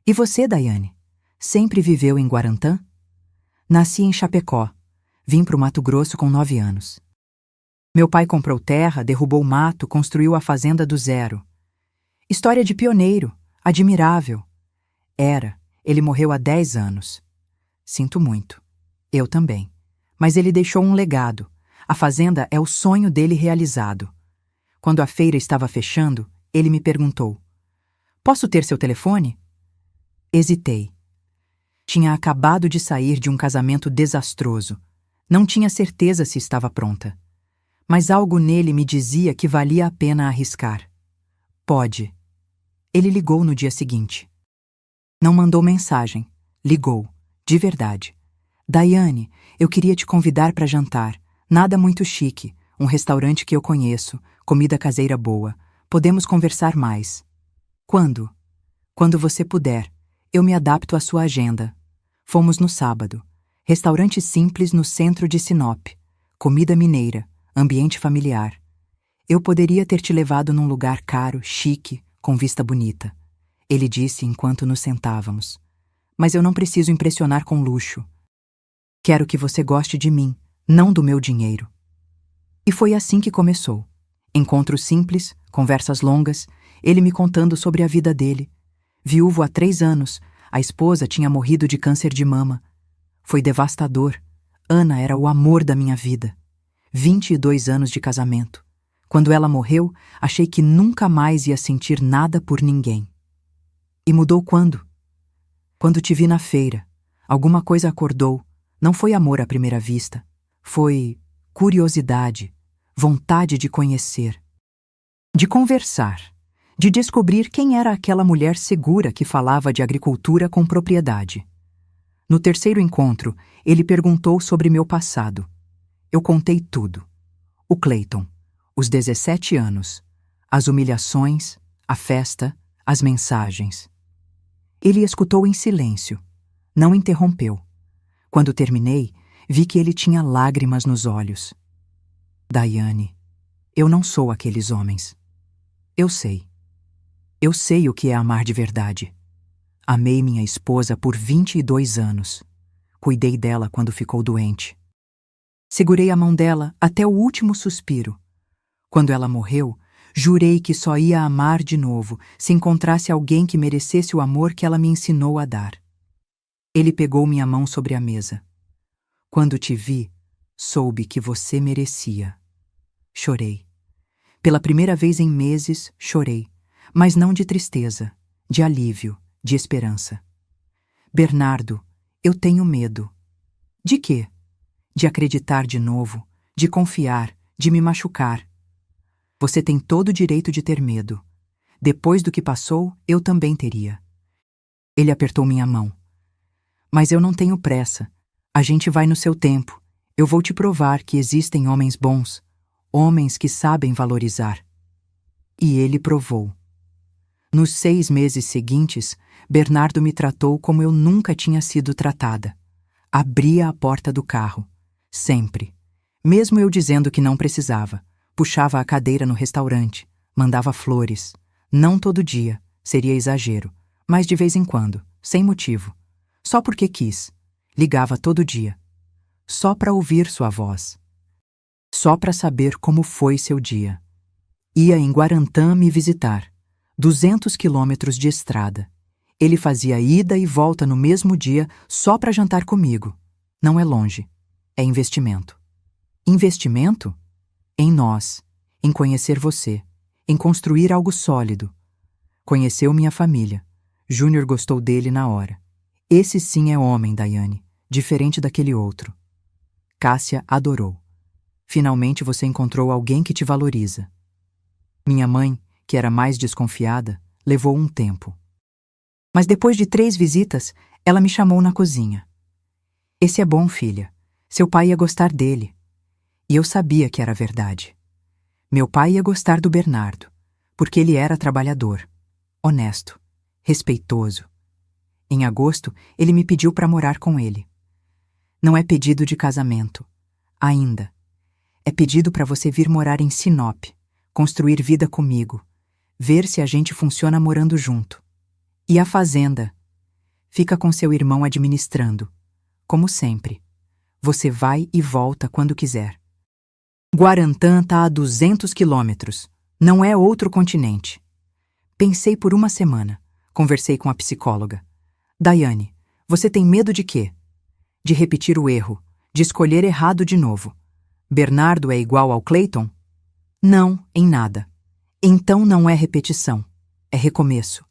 Speaker 1: E você, Daiane? Sempre viveu em Guarantã? Nasci em Chapecó. Vim para o Mato Grosso com 9 anos. Meu pai comprou terra, derrubou mato, construiu a fazenda do zero. História de pioneiro, admirável. Ele morreu há 10 anos. Sinto muito. Eu também. Mas ele deixou um legado. A fazenda é o sonho dele realizado. Quando a feira estava fechando, ele me perguntou: "Posso ter seu telefone?" Hesitei. Tinha acabado de sair de um casamento desastroso. Não tinha certeza se estava pronta. Mas algo nele me dizia que valia a pena arriscar. "Pode." Ele ligou no dia seguinte. Não mandou mensagem. Ligou. De verdade. "Daiane, eu queria te convidar para jantar. Nada muito chique. Um restaurante que eu conheço. Comida caseira boa. Podemos conversar mais." "Quando?" "Quando você puder. Eu me adapto à sua agenda." Fomos no sábado. Restaurante simples no centro de Sinop. Comida mineira. Ambiente familiar. Eu poderia ter te levado num lugar caro, chique, com vista bonita. Ele disse enquanto nos sentávamos. Mas eu não preciso impressionar com luxo. Quero que você goste de mim, não do meu dinheiro. E foi assim que começou. Encontros simples, conversas longas, ele me contando sobre a vida dele. Viúvo há 3 anos, a esposa tinha morrido de câncer de mama. Foi devastador. Ana era o amor da minha vida. 22 anos de casamento. Quando ela morreu, achei que nunca mais ia sentir nada por ninguém. E mudou quando? Quando te vi na feira. Alguma coisa acordou. Não foi amor à primeira vista. Foi curiosidade, vontade de conhecer, de conversar, de descobrir quem era aquela mulher segura que falava de agricultura com propriedade. No terceiro encontro, ele perguntou sobre meu passado. Eu contei tudo. O Clayton, os 17 anos, as humilhações, a festa, as mensagens. Ele escutou em silêncio. Não interrompeu. Quando terminei, vi que ele tinha lágrimas nos olhos. Daiane, eu não sou aqueles homens. Eu sei. Eu sei o que é amar de verdade. Amei minha esposa por 22 anos. Cuidei dela quando ficou doente. Segurei a mão dela até o último suspiro. Quando ela morreu, jurei que só ia amar de novo se encontrasse alguém que merecesse o amor que ela me ensinou a dar. Ele pegou minha mão sobre a mesa. Quando te vi, soube que você merecia. Chorei. Pela primeira vez em meses, chorei. Mas não de tristeza, de alívio, de esperança. Bernardo, eu tenho medo. De quê? De acreditar de novo, de confiar, de me machucar. Você tem todo o direito de ter medo. Depois do que passou, eu também teria. Ele apertou minha mão. Mas eu não tenho pressa. A gente vai no seu tempo. Eu vou te provar que existem homens bons, homens que sabem valorizar. E ele provou. Nos 6 meses seguintes, Bernardo me tratou como eu nunca tinha sido tratada. Abria a porta do carro. Sempre. Mesmo eu dizendo que não precisava. Puxava a cadeira no restaurante. Mandava flores. Não todo dia. Seria exagero. Mas de vez em quando. Sem motivo. Só porque quis. Ligava todo dia. Só para ouvir sua voz. Só para saber como foi seu dia. Ia em Guarantã me visitar. 200 quilômetros de estrada. Ele fazia ida e volta no mesmo dia só para jantar comigo. Não é longe. É investimento. Investimento? Em nós. Em conhecer você. Em construir algo sólido. Conheceu minha família. Júnior gostou dele na hora. Esse sim é homem, Daiane. Diferente daquele outro. Cássia adorou. Finalmente você encontrou alguém que te valoriza. Minha mãe, que era mais desconfiada, levou um tempo. Mas depois de 3 visitas, ela me chamou na cozinha. Esse é bom, filha. Seu pai ia gostar dele. E eu sabia que era verdade. Meu pai ia gostar do Bernardo, porque ele era trabalhador, honesto, respeitoso. Em agosto, ele me pediu para morar com ele. Não é pedido de casamento. Ainda. É pedido para você vir morar em Sinop, construir vida comigo, ver se a gente funciona morando junto. E a fazenda? Fica com seu irmão administrando. Como sempre. Você vai e volta quando quiser. Guarantã está a 200 quilômetros. Não é outro continente. Pensei por uma semana. Conversei com a psicóloga. Daiane, você tem medo de quê? De repetir o erro, de escolher errado de novo. Bernardo é igual ao Clayton? Não, em nada. Então não é repetição. É recomeço.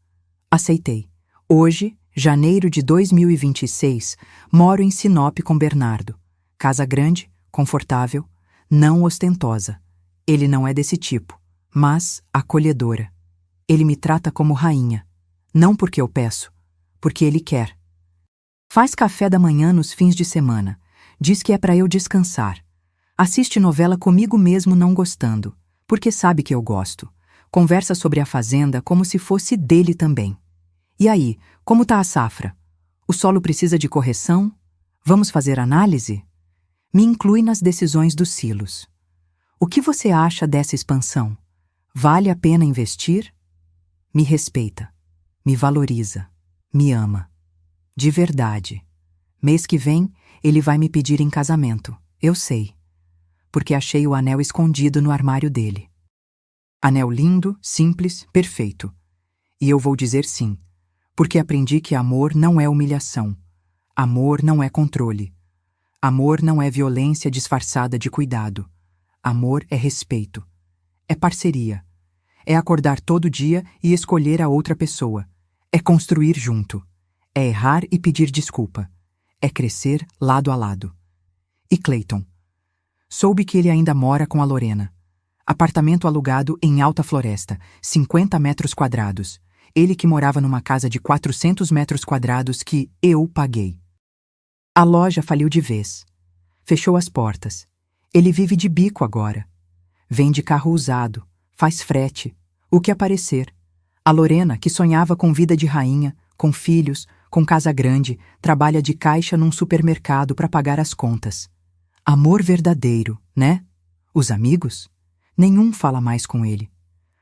Speaker 1: Aceitei. Hoje, janeiro de 2026, moro em Sinop com Bernardo. Casa grande, confortável, não ostentosa. Ele não é desse tipo, mas acolhedora. Ele me trata como rainha. Não porque eu peço, porque ele quer. Faz café da manhã nos fins de semana. Diz que é para eu descansar. Assiste novela comigo mesmo não gostando, porque sabe que eu gosto. Conversa sobre a fazenda como se fosse dele também. E aí, como tá a safra? O solo precisa de correção? Vamos fazer análise? Me inclui nas decisões dos silos. O que você acha dessa expansão? Vale a pena investir? Me respeita, me valoriza, me ama. De verdade. Mês que vem, ele vai me pedir em casamento, eu sei. Porque achei o anel escondido no armário dele. Anel lindo, simples, perfeito. E eu vou dizer sim, porque aprendi que amor não é humilhação. Amor não é controle. Amor não é violência disfarçada de cuidado. Amor é respeito. É parceria. É acordar todo dia e escolher a outra pessoa. É construir junto. É errar e pedir desculpa. É crescer lado a lado. E Clayton? Soube que ele ainda mora com a Lorena. Apartamento alugado em Alta Floresta, 50 metros quadrados. Ele que morava numa casa de 400 metros quadrados que eu paguei. A loja faliu de vez. Fechou as portas. Ele vive de bico agora. Vende carro usado, faz frete, o que aparecer. A Lorena, que sonhava com vida de rainha, com filhos, com casa grande, trabalha de caixa num supermercado para pagar as contas. Amor verdadeiro, né? Os amigos? Nenhum fala mais com ele.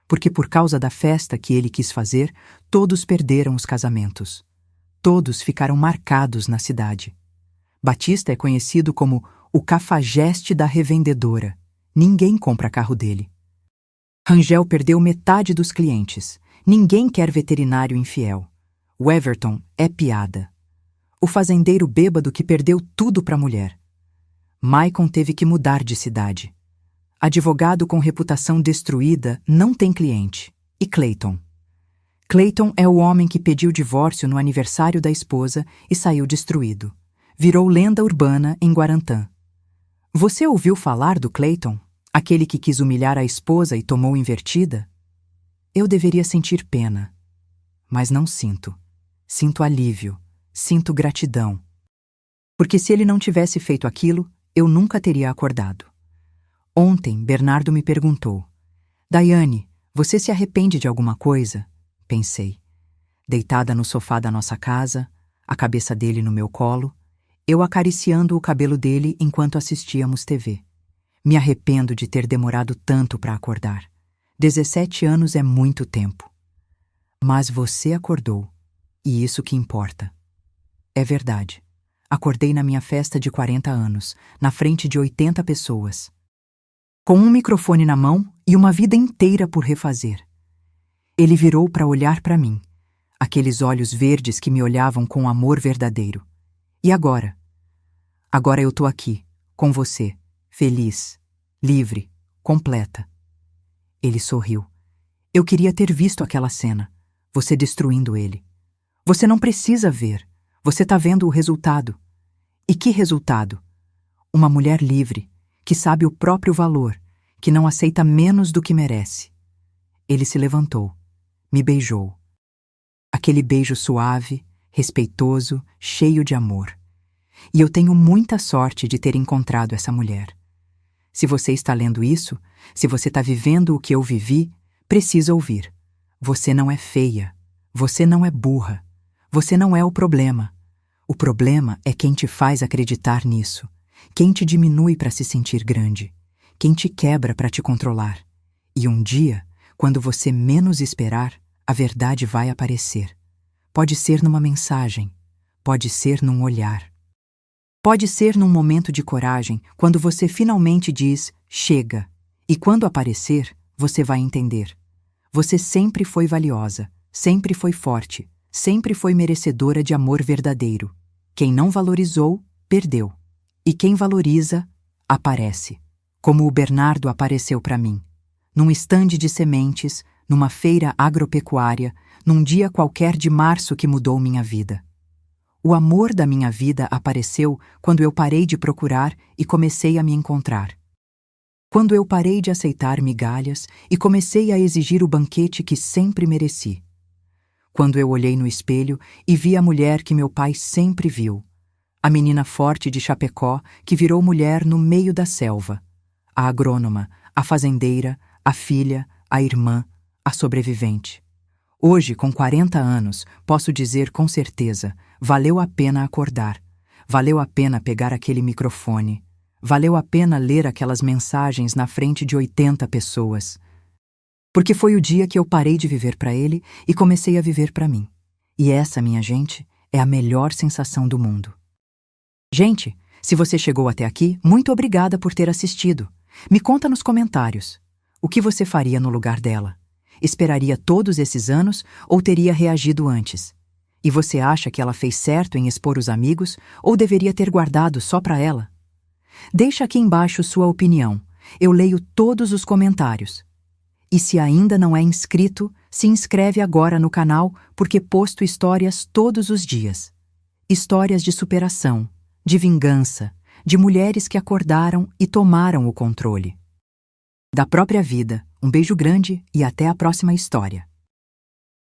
Speaker 1: Porque por causa da festa que ele quis fazer, todos perderam os casamentos. Todos ficaram marcados na cidade. Batista é conhecido como o cafajeste da revendedora. Ninguém compra carro dele. Rangel perdeu metade dos clientes. Ninguém quer veterinário infiel. O Everton é piada. O fazendeiro bêbado que perdeu tudo para a mulher. Maicon teve que mudar de cidade. Advogado com reputação destruída não tem cliente. E Clayton? Clayton é o homem que pediu divórcio no aniversário da esposa e saiu destruído. Virou lenda urbana em Guarantã. Você ouviu falar do Clayton? Aquele que quis humilhar a esposa e tomou invertida? Eu deveria sentir pena. Mas não sinto. Sinto alívio. Sinto gratidão. Porque se ele não tivesse feito aquilo, eu nunca teria acordado. Ontem, Bernardo me perguntou: Daiane, você se arrepende de alguma coisa? Pensei. Deitada no sofá da nossa casa, a cabeça dele no meu colo, eu acariciando o cabelo dele enquanto assistíamos TV. Me arrependo de ter demorado tanto para acordar. 17 anos é muito tempo. Mas você acordou, e isso que importa. É verdade. Acordei na minha festa de 40 anos, na frente de 80 pessoas. Com um microfone na mão e uma vida inteira por refazer. Ele virou para olhar para mim, aqueles olhos verdes que me olhavam com amor verdadeiro. E agora? Agora eu tô aqui, com você, feliz, livre, completa. Ele sorriu. Eu queria ter visto aquela cena, você destruindo ele. Você não precisa ver, você tá vendo o resultado. E que resultado? Uma mulher livre, que sabe o próprio valor, que não aceita menos do que merece. Ele se levantou, me beijou. Aquele beijo suave, respeitoso, cheio de amor. E eu tenho muita sorte de ter encontrado essa mulher. Se você está lendo isso, se você está vivendo o que eu vivi, precisa ouvir. Você não é feia, você não é burra, você não é o problema. O problema é quem te faz acreditar nisso, quem te diminui para se sentir grande, quem te quebra para te controlar. E um dia, quando você menos esperar, a verdade vai aparecer. Pode ser numa mensagem, pode ser num olhar. Pode ser num momento de coragem, quando você finalmente diz: chega. E quando aparecer, você vai entender. Você sempre foi valiosa, sempre foi forte, sempre foi merecedora de amor verdadeiro. Quem não valorizou, perdeu. E quem valoriza, aparece. Como o Bernardo apareceu para mim. Num estande de sementes, numa feira agropecuária, num dia qualquer de março que mudou minha vida. O amor da minha vida apareceu quando eu parei de procurar e comecei a me encontrar. Quando eu parei de aceitar migalhas e comecei a exigir o banquete que sempre mereci. Quando eu olhei no espelho e vi a mulher que meu pai sempre viu. A menina forte de Chapecó que virou mulher no meio da selva. A agrônoma, a fazendeira, a filha, a irmã, a sobrevivente. Hoje, com 40 anos, posso dizer com certeza, valeu a pena acordar. Valeu a pena pegar aquele microfone. Valeu a pena ler aquelas mensagens na frente de 80 pessoas. Porque foi o dia que eu parei de viver para ele e comecei a viver para mim. E essa, minha gente, é a melhor sensação do mundo. Gente, se você chegou até aqui, muito obrigada por ter assistido. Me conta nos comentários. O que você faria no lugar dela? Esperaria todos esses anos ou teria reagido antes? E você acha que ela fez certo em expor os amigos ou deveria ter guardado só para ela? Deixa aqui embaixo sua opinião. Eu leio todos os comentários. E se ainda não é inscrito, se inscreve agora no canal porque posto histórias todos os dias. Histórias de superação, de vingança, de mulheres que acordaram e tomaram o controle da própria vida. Um beijo grande e até a próxima história.